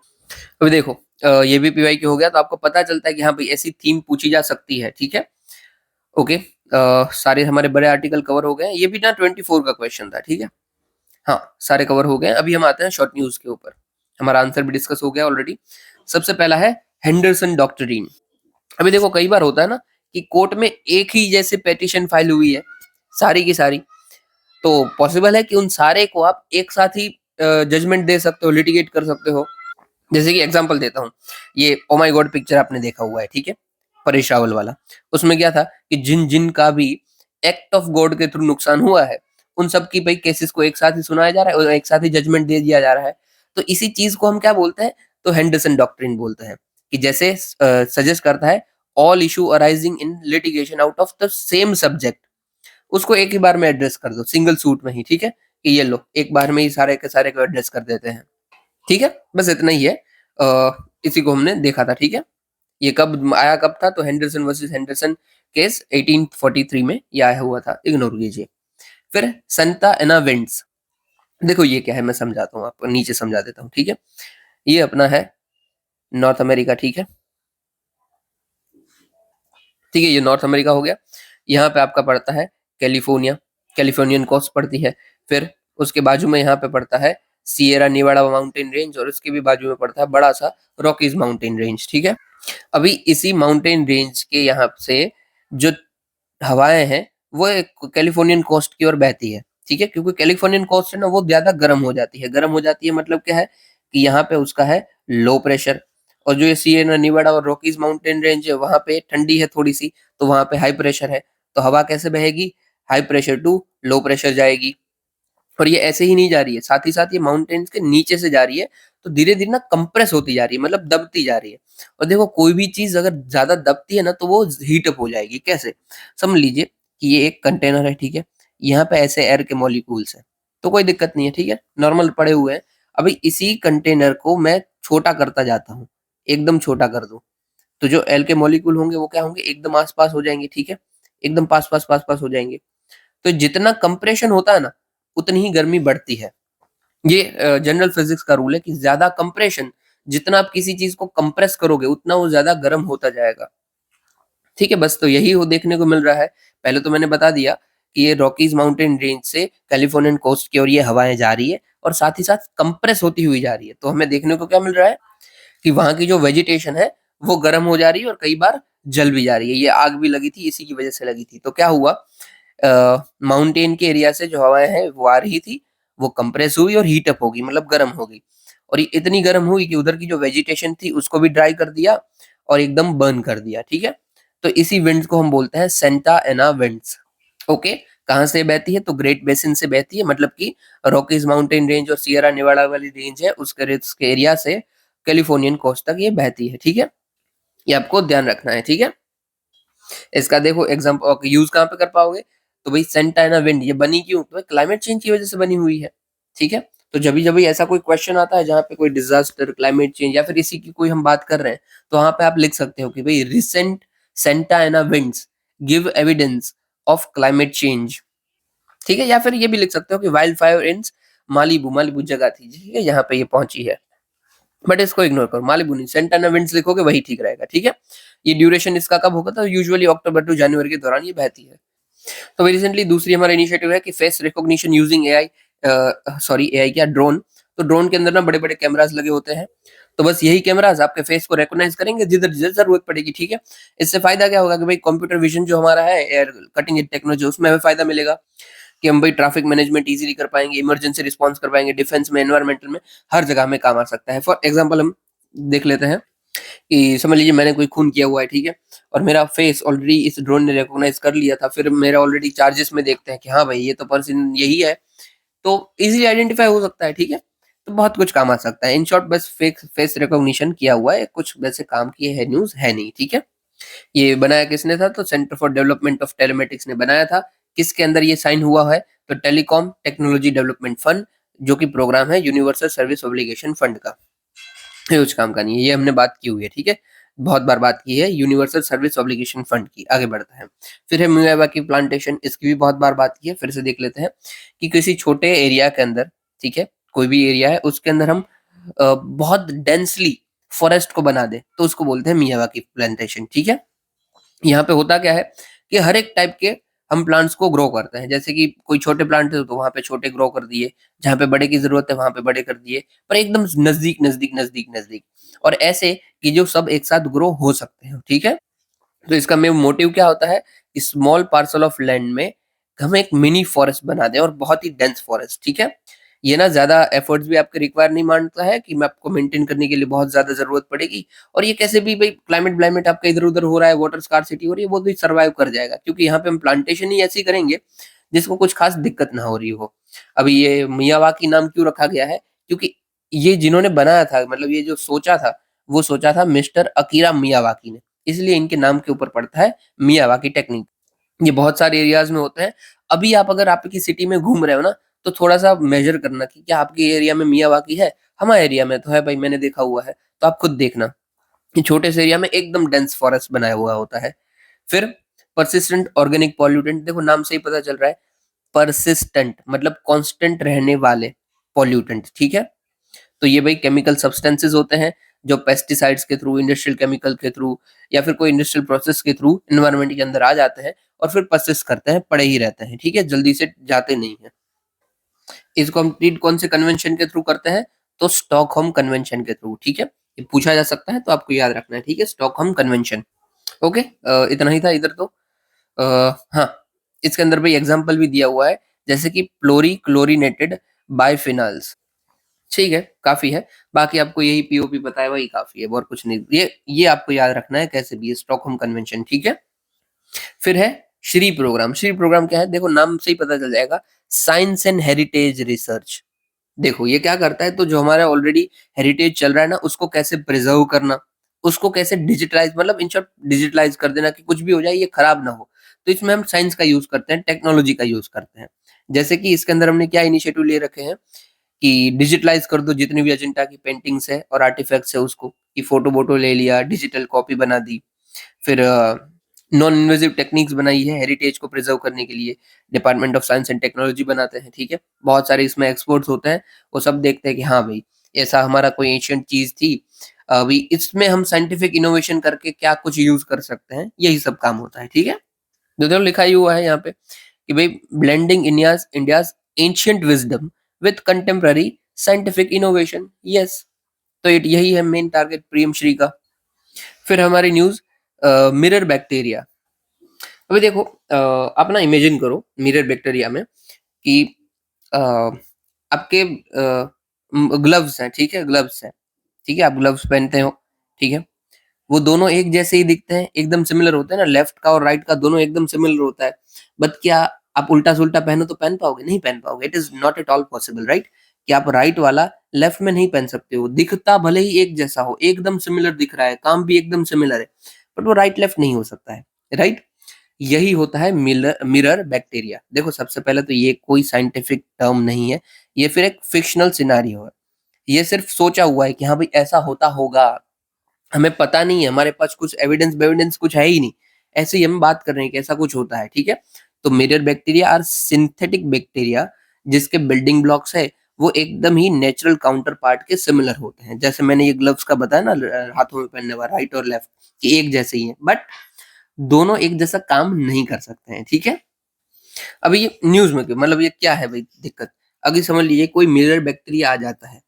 अभी देखो, ये भी पीवाई हो गया, तो आपको पता चलता है कि हाँ भाई ऐसी थीम पूछी जा सकती है, ठीक है। ओके, सारे हमारे बड़े आर्टिकल कवर हो गए, ये भी ना 24 का क्वेश्चन था, ठीक है। हाँ, सारे कवर हो गए। अभी हम आते हैं शॉर्ट न्यूज के ऊपर, हमारा आंसर भी डिस्कस हो गया ऑलरेडी। सबसे पहला है हेंडरसन डॉक्ट्रिन। अभी देखो, कई बार होता है ना कि कोर्ट में एक ही जैसे पेटिशन फाइल हुई है, सारी की सारी, तो पॉसिबल है कि उन सारे को आप एक साथ ही जजमेंट दे सकते हो, लिटिगेट कर सकते हो। जैसे कि एग्जांपल देता हूँ, ये ओ माय गॉड पिक्चर आपने देखा हुआ है, ठीक है, परेश रावल वाला। उसमें क्या था कि जिन जिन का भी एक्ट ऑफ गॉड के थ्रू नुकसान हुआ है, उन सब की भाई केसेस को एक साथ ही सुनाया जा रहा है और एक साथ ही जजमेंट दे दिया जा रहा है। तो इसी चीज को हम क्या बोलते हैं, तो हेंडरसन डॉक्ट्रिन बोलते हैं, कि जैसे सजेस्ट करता है all issue arising in litigation out of the same subject, उसको एक ही बार में एड्रेस कर दो, सिंगल सूट में ही, ठीक है, कि ये लो एक बार में ही सारे के सारे को एड्रेस कर देते हैं, ठीक है। बस इतना ही है, इसी को हमने देखा था, ठीक है। ये कब आया, कब था, तो हेंडरसन वर्सेस हेंडरसन केस 1843 में ये आया हुआ था, इग्नोर कीजिए। फिर संता एना विंड्स, देखो ये क्या है, मैं समझाता हूँ आपको, नीचे समझा देता हूँ, ठीक है। ये अपना है नॉर्थ अमेरिका, ठीक है, ठीक है, ये नॉर्थ अमेरिका हो गया। यहाँ पे आपका पड़ता है कैलिफोर्निया, कैलिफोर्नियन कोस्ट पड़ती है। फिर उसके बाजू में यहाँ पे पड़ता है सिएरा निवाडा माउंटेन रेंज, और उसके भी बाजू में पड़ता है बड़ा सा रॉकीज माउंटेन रेंज, ठीक है। अभी इसी माउंटेन रेंज के यहाँ से जो हवाएं हैं वो कैलिफोर्नियन कोस्ट की ओर बहती है, ठीक है, क्योंकि कैलिफोर्नियन कोस्ट है ना वो ज्यादा गर्म हो जाती है। गर्म हो जाती है मतलब क्या है कि यहाँ पे उसका है लो प्रेशर, और जो ये सिएरा नेवाडा और रॉकीज माउंटेन रेंज है वहां पे ठंडी है थोड़ी सी, तो वहां पे हाई प्रेशर है। तो हवा कैसे बहेगी, high pressure to low pressure जाएगी। और ये ऐसे ही नहीं जा रही है, साथ ही साथ ये माउंटेन्स के नीचे से जा रही है, तो धीरे धीरे ना कंप्रेस होती जा रही है, मतलब दबती जा रही है। और देखो कोई भी चीज अगर ज्यादा दबती है ना तो वो हीट अप हो जाएगी। कैसे, समझ लीजिए कि ये एक कंटेनर है, ठीक है, यहाँ पे ऐसे एयर के मॉलिक्यूल्स हैं, तो कोई दिक्कत नहीं है, ठीक है, नॉर्मल पड़े हुए हैं। अभी इसी कंटेनर को मैं छोटा करता जाता हूँ, एकदम छोटा कर दूं, तो जो एल के मॉलिक्यूल होंगे वो क्या होंगे, एकदम आसपास हो जाएंगे, ठीक है, एकदम पास पास हो जाएंगे। तो जितना कंप्रेशन होता है ना उतनी ही गर्मी बढ़ती है। ये जनरल फिजिक्स का रूल है कि ज्यादा कंप्रेशन, जितना आप किसी चीज को कंप्रेस करोगे उतना वो ज्यादा गर्म होता जाएगा, ठीक है। बस तो यही हो देखने को मिल रहा है। पहले तो मैंने बता दिया कि ये रॉकीज माउंटेन रेंज से कैलिफोर्नियन कोस्ट की ओर ये हवाएं जा रही है और साथ ही साथ कंप्रेस होती हुई जा रही है। तो हमें देखने को क्या मिल रहा है कि वहां की जो वेजिटेशन है वो गर्म हो जा रही है और कई बार जल भी जा रही है। ये आग भी लगी थी, इसी की वजह से लगी थी। तो क्या हुआ, माउंटेन के एरिया से जो हवाएं हैं वो आ रही थी, वो कंप्रेस हुई और हीट अप होगी, मतलब गर्म हो गई। और ये इतनी गर्म हुई कि उधर की जो वेजिटेशन थी उसको भी ड्राई कर दिया और एकदम बर्न कर दिया, ठीक है। तो इसी विंड्स को हम बोलते हैं सेंटा एना विंड्स। ओके, कहाँ से बहती है, तो ग्रेट बेसिन से बहती है, मतलब कि रॉकीज माउंटेन रेंज और सियरा नेवाडा वाली रेंज है उसके एरिया से कैलिफोर्नियन कोस्ट तक ये बहती है, ठीक है। ये आपको ध्यान रखना है, ठीक है। इसका देखो एग्जाम्पल यूज कहाँ पे कर पाओगे, तो भाई सेंटाइना विंड ये बनी क्यों, तो क्लाइमेट चेंज की वजह से बनी हुई है, ठीक है। तो जब भी ऐसा कोई क्वेश्चन आता है जहाँ पे कोई डिजास्टर, क्लाइमेट चेंज या फिर इसी की कोई हम बात कर रहे हैं, तो वहां पे आप लिख सकते हो कि भाई recent Santa Ana winds give evidence of climate change, ठीक है। या फिर ये भी लिख सकते हो कि wild fire in Malibu, Malibu जगह थी, ठीक है, यहाँ पे ये पहुंची है। बट इसको इग्नोर करो, मालिबू नहीं, सेंटाना विंड्स लिखोगे वही ठीक रहेगा, ठीक है। ये ड्यूरेशन इसका कब होगा, तो यूजुअली अक्टूबर टू जनवरी के दौरान ये बहती है। तो रिसेंटली दूसरी हमारा इनिशिएटिव है कि face recognition using AI, sorry AI क्या, ड्रोन। तो ड्रोन के अंदर ना बड़े बड़े कैमरास लगे होते हैं, तो बस यही कैमरास आपके फेस को रिकॉग्नाइज करेंगे जिधर जिधर जरूरत पड़ेगी, ठीक है। इससे फायदा क्या होगा कि भाई कंप्यूटर विजन जो हमारा है एयर कटिंग एज टेक्नोलॉजी, उसमें हमें फायदा मिलेगा कि हम भाई ट्रैफिक मैनेजमेंट इजीली कर पाएंगे, इमरजेंसी रिस्पॉन्स कर पाएंगे, डिफेंस में, एनवायरमेंटल में, हर जगह में काम आ सकता है। फॉर एग्जाम्पल हम देख लेते हैं कि समझ लीजिए मैंने कोई खून किया हुआ है, ठीक है, और मेरा फेस ऑलरेडी इस ड्रोन ने रिकॉग्नाइज कर लिया था, फिर मेरा ऑलरेडी चार्जेस में देखते हैं कि हाँ भाई ये तो पर्सन यही है, तो इजीली आइडेंटिफाई हो सकता है, ठीक है। तो बहुत कुछ काम आ सकता है। इन शॉर्ट बस फेस रिकॉग्निशन किया हुआ है, कुछ वैसे काम किए है न्यूज है नहीं, ठीक है। ये बनाया किसने था, तो centre for development of telematics ने बनाया था। किसके अंदर ये साइन हुआ है, तो टेलीकॉम टेक्नोलॉजी डेवलपमेंट फंड, जो कि प्रोग्राम है यूनिवर्सल सर्विस ऑब्लिगेशन फंड का। ये कुछ काम का नहीं है, ये हमने बात की हुई है, ठीक है, बहुत बार बात की है यूनिवर्सल सर्विस ऑब्लिगेशन फंड की। आगे बढ़ते हैं, फिर है मियावा की प्लांटेशन, इसकी भी बहुत बार बात की है, फिर से देख लेते हैं कि किसी छोटे एरिया के अंदर, ठीक है, कोई भी एरिया है उसके अंदर हम बहुत डेंसली फॉरेस्ट को बना दे तो उसको बोलते हैं मियावा की प्लांटेशन, ठीक है। यहाँ पे होता क्या है कि हर एक टाइप के हम प्लांट्स को ग्रो करते हैं, जैसे कि कोई छोटे प्लांट है तो वहां पे छोटे ग्रो कर दिए, जहाँ पे बड़े की जरूरत है वहां पे बड़े कर दिए, पर एकदम नजदीक नजदीक नजदीक नजदीक, और ऐसे कि जो सब एक साथ ग्रो हो सकते हैं, ठीक है। तो इसका मेन मोटिव क्या होता है, स्मॉल पार्सल ऑफ लैंड में हम एक मिनी फॉरेस्ट बना दें और बहुत ही डेंस फॉरेस्ट, ठीक है। ये ना ज्यादा एफर्ट्स भी आपके रिक्वायर नहीं मानता है कि मैं आपको मेंटेन करने के लिए बहुत ज्यादा जरूरत पड़ेगी, और ये कैसे भी भाई क्लाइमेट ब्लाइमेट आपका इधर उधर हो रहा है, वाटर स्कार्सिटी हो रही है, वो भी सर्वाइव कर जाएगा, क्योंकि यहाँ पे हम प्लांटेशन ही ऐसी करेंगे जिसको कुछ खास दिक्कत ना हो रही हो। अभी ये मियावाकी नाम क्यों रखा गया है, क्योंकि ये जिन्होंने बनाया था, मतलब ये जो सोचा था वो सोचा था मिस्टर अकीरा मियावाकी ने, इसलिए इनके नाम के ऊपर पड़ता है मियावाकी टेक्निक। ये बहुत सारे एरियाज में होते हैं। अभी आप अगर आपकी सिटी में घूम रहे हो ना, तो थोड़ा सा मेजर करना कि क्या आपके एरिया में मियावाकी है। हमारे एरिया में तो है भाई, मैंने देखा हुआ है, तो आप खुद देखना कि छोटे से एरिया में एकदम डेंस फॉरेस्ट बनाया हुआ होता है। फिर परसिस्टेंट ऑर्गेनिक पॉल्यूटेंट, देखो नाम से ही पता चल रहा है, परसिस्टेंट मतलब कांस्टेंट रहने वाले पॉल्यूटेंट, ठीक है। तो ये भाई केमिकल सब्सटेंसेस होते हैं जो पेस्टिसाइड्स के थ्रू, इंडस्ट्रियल केमिकल के थ्रू या फिर कोई इंडस्ट्रियल प्रोसेस के थ्रू एनवायरनमेंट के अंदर आ जाते हैं और फिर परसिस्ट करते हैं, पड़े ही रहते हैं, ठीक है, जल्दी से जाते नहीं है। इसको हम ट्रीट कौन से कन्वेंशन के थ्रू करते हैं, तो स्टॉकहोम कन्वेंशन के थ्रू, ठीक है, ये पूछा जा सकता है तो आपको याद रखना है, ठीक है, स्टॉकहोम कन्वेंशन। ओके, इतना ही था इधर तो। हाँ, इसके अंदर भाई एग्जाम्पल भी दिया हुआ है, जैसे कि प्लोरी क्लोरीनेटेड बाइफिनाल्स, ठीक है, काफी है। बाकी आपको यही पीओपी पता है, वही काफी है, और कुछ नहीं। ये आपको याद रखना है कैसे भी, स्टॉकहोम कन्वेंशन, ठीक है। फिर है श्री प्रोग्राम। श्री प्रोग्राम क्या है, देखो नाम से ही पता चल जाएगा, साइंस एंड हेरिटेज रिसर्च। देखो ये क्या करता है, तो जो हमारा ऑलरेडी हेरिटेज चल रहा है ना, उसको कैसे प्रिजर्व करना, उसको कैसे डिजिटलाइज, मतलब इन शॉर्ट डिजिटलाइज कर देना कि कुछ भी हो जाए ये खराब ना हो। तो इसमें हम साइंस का यूज करते हैं, टेक्नोलॉजी का यूज करते हैं। जैसे कि इसके अंदर हमने क्या इनिशिएटिव ले रखे हैं कि डिजिटलाइज कर दो जितनी भी अजंता की पेंटिंग्स है और आर्टिफैक्ट्स है, उसको कि फोटो वोटो ले लिया, डिजिटल कॉपी बना दी। फिर नॉन इन्वेजिव टेक्निक्स बनाई है हेरिटेज को प्रिजर्व करने के लिए, department of science and technology बनाते हैं, ठीक है। बहुत सारे इसमें एक्सपर्ट्स होते हैं, वो सब देखते हैं कि हाँ भाई ऐसा हमारा कोई एशियंट चीज थी, अभी इसमें हम साइंटिफिक इनोवेशन करके क्या कुछ यूज कर सकते हैं, यही सब काम होता है, ठीक है। जो देखो लिखा ही हुआ है यहाँ पे कि भाई blending India's India's ancient wisdom with contemporary scientific innovation, yes. तो यही है मेन टारगेट पीएम श्री का। फिर हमारी न्यूज, मिरर बैक्टीरिया। अभी देखो अपना इमेजिन करो मिरर बैक्टीरिया में कि अ, आपके ग्लव्स हैं, ठीक है, ग्लव्स हैं, ठीक है, आप ग्लव्स पहनते हो, ठीक है, वो दोनों एक जैसे ही दिखते हैं, एकदम सिमिलर होते हैं ना, लेफ्ट का और राइट का दोनों एकदम सिमिलर होता है। बट क्या आप उल्टा सुल्टा पहनो तो पहन पाओगे? नहीं पहन पाओगे, it is not at all possible, right. कि आप राइट वाला लेफ्ट में नहीं पहन सकते हो, दिखता भले ही एक जैसा हो, एकदम सिमिलर दिख रहा है, काम भी एकदम सिमिलर है, बट वो राइट लेफ्ट नहीं हो सकता है, राइट। यही होता है मिरर मिरर बैक्टीरिया। देखो सबसे पहले तो ये कोई साइंटिफिक टर्म नहीं है, ये फिर एक फिक्शनल सिनारियो है, ये सिर्फ सोचा हुआ है कि हाँ भाई ऐसा होता होगा, हमें पता नहीं है, हमारे पास कुछ एविडेंस बेविडेंस कुछ है ही नहीं, ऐसे ही हम बात कर रहे हैं कि ऐसा कुछ होता है, ठीक है। तो mirror bacteria are synthetic bacteria जिसके बिल्डिंग ब्लॉक्स है वो एकदम ही नेचुरल काउंटर पार्ट के सिमिलर होते हैं। जैसे मैंने ये ग्लव्स का बताया ना, हाथों में पहनने वाला राइट और लेफ्ट, कि एक जैसे ही है, बट दोनों एक जैसा काम नहीं कर सकते हैं, ठीक है। अभी ये न्यूज में क्यों, मतलब ये क्या है भाई दिक्कत, अगर समझ लीजिए कोई मिरर बैक्टीरिया आ जाता है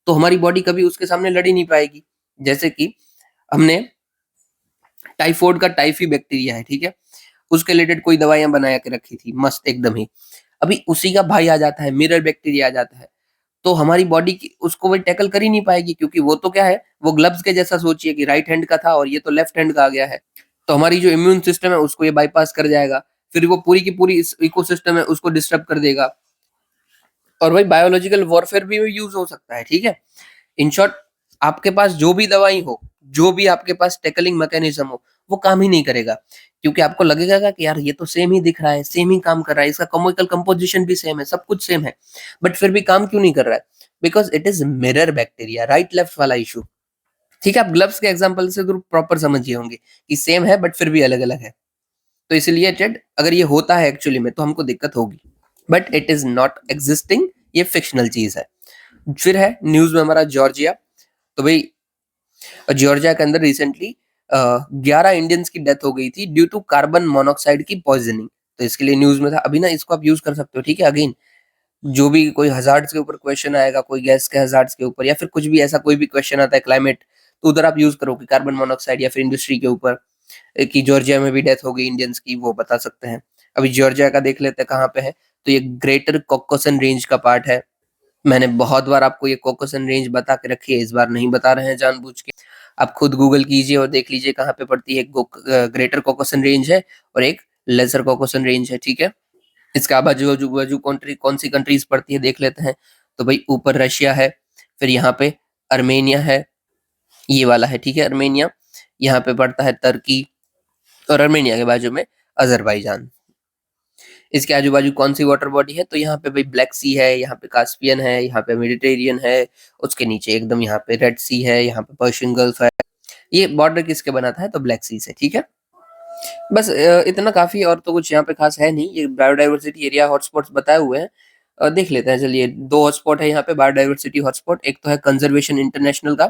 तो हमारी बॉडी कभी उसके सामने लड़ ही नहीं पाएगी। जैसे कि हमने टाइफॉइड का टाइफी बैक्टीरिया है, ठीक है, उसके रिलेटेड कोई दवाइयां बना के रखी थी मस्त एकदम ही, अभी उसी का भाई आ जाता है, मिरर बैक्टीरिया आ जाता है, तो हमारी बॉडी की उसको वो टैकल कर ही नहीं पाएगी, क्योंकि वो तो क्या है, वो ग्लव्स के जैसा सोचिए कि राइट हैंड का था और ये तो लेफ्ट हैंड का आ गया है, तो हमारी जो इम्यून सिस्टम है उसको ये बाईपास कर जाएगा, फिर वो पूरी की पूरी इस इकोसिस्टम है उसको डिस्टर्ब कर देगा, और भाई बायोलॉजिकल वॉरफेयर भी यूज हो सकता है, ठीक है। इन शॉर्ट आपके पास जो भी दवाई हो, जो भी आपके पास टैकलिंग मैकेनिज्म हो, वो काम ही नहीं करेगा, क्योंकि आपको लगेगा कि यार ये तो सेम ही दिख रहा है, सेम ही काम कर रहा है, इसका केमिकल कंपोजिशन भी सेम है, सब कुछ सेम है, बट फिर भी काम क्यों नहीं कर रहा है? Because it is mirror bacteria, right left वाला इशू, ठीक है। आप ग्लव्स के एग्जांपल से तो प्रॉपर समझिए होंगे कि सेम है बट फिर भी अलग अलग है, तो इसलिए टेड अगर ये होता है एक्चुअली में तो हमको दिक्कत होगी, but it is not existing, ये फिक्शनल चीज है। फिर है न्यूज में हमारा जॉर्जिया। तो भाई जॉर्जिया के अंदर रिसेंटली 11 इंडियंस की डेथ हो गई थी ड्यू टू कार्बन मोनोक्साइड की पॉइजनिंग। तो इसके लिए न्यूज में था, अभी ना इसको आप यूज कर सकते हो, ठीक है। अगेन जो भी कोई हजार्ड्स के ऊपर क्वेश्चन आएगा, कोई गैस के हजार्ड्स के ऊपर, या फिर कुछ भी ऐसा कोई भी क्वेश्चन आता है क्लाइमेट, तो उधर आप यूज करो कि कार्बन मोनोक्साइड, या फिर इंडस्ट्री के ऊपर कि जॉर्जिया में भी डेथ हो गई इंडियंस की, वो बता सकते हैं। अभी जॉर्जिया का देख लेते हैं कहाँ पे है, तो ये ग्रेटर कॉकसन रेंज का पार्ट है। मैंने बहुत बार आपको ये कॉकसन रेंज बता के रखी है, इस बार नहीं बता रहे हैं जानबूझ के, आप खुद गूगल कीजिए और देख लीजिए कहाँ पे पड़ती है। ग्रेटर कॉकसन रेंज है और एक लेसर कॉकसन रेंज है, ठीक है। इसका बाजू बाजू बाजू कंट्री कौन सी कंट्रीज पड़ती है देख लेते हैं। तो भाई ऊपर रशिया है, फिर यहाँ पे अर्मेनिया है, ये वाला है, ठीक है, अर्मेनिया। यहाँ पे पड़ता है तुर्की, और अर्मेनिया के बाजू में अजरबैजान। इसके आजू बाजू कौन सी वाटर बॉडी है, तो यहाँ पे भाई ब्लैक सी है, यहाँ पे कास्पियन है, यहाँ पे मेडिटेरियन है, उसके नीचे एकदम यहाँ पे रेड सी है, यहाँ पे पर्शियन गल्फ है। ये बॉर्डर किसके बनाता है, तो ब्लैक सी से, ठीक है। बस इतना काफी, और तो कुछ यहाँ पे खास है नहीं। ये बायोडाइवर्सिटी एरिया हॉटस्पॉट्स बताए हुए हैं, देख लेते हैं चलिए। दो हॉटस्पॉट है यहाँ पे बायोडाइवर्सिटी हॉटस्पॉट, एक तो है कंजर्वेशन इंटरनेशनल का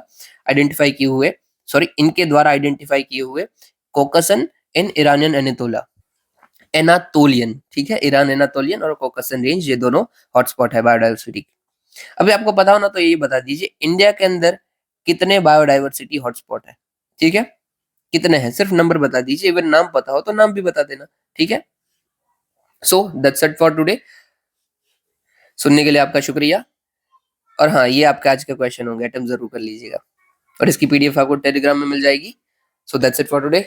आइडेंटिफाई किए हुए, सॉरी इनके द्वारा आइडेंटिफाई किए हुए कोकसन इन ईरानियन एनातोला, एनातोलियन, ठीक है, ईरान एनातोलियन और कोकसन रेंज, ये दोनों हॉटस्पॉट है बायोडाइवर्सिटी। अभी आपको पता हो ना तो ये बता दीजिए, इंडिया के अंदर कितने बायोडाइवर्सिटी हॉटस्पॉट है? ठीक है, कितने हैं? सिर्फ नंबर बता दीजिए, अगर नाम पता हो तो नाम भी बता देना। ठीक है, so that's it for today. सुनने के लिए आपका शुक्रिया। और हाँ, ये आपका आज का क्वेश्चन होगा, अटेम्प्ट जरूर कर लीजिएगा, और इसकी पीडीएफ आपको टेलीग्राम में मिल जाएगी। So that's it for today.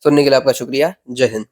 सुनने के लिए आपका शुक्रिया। जय हिंद।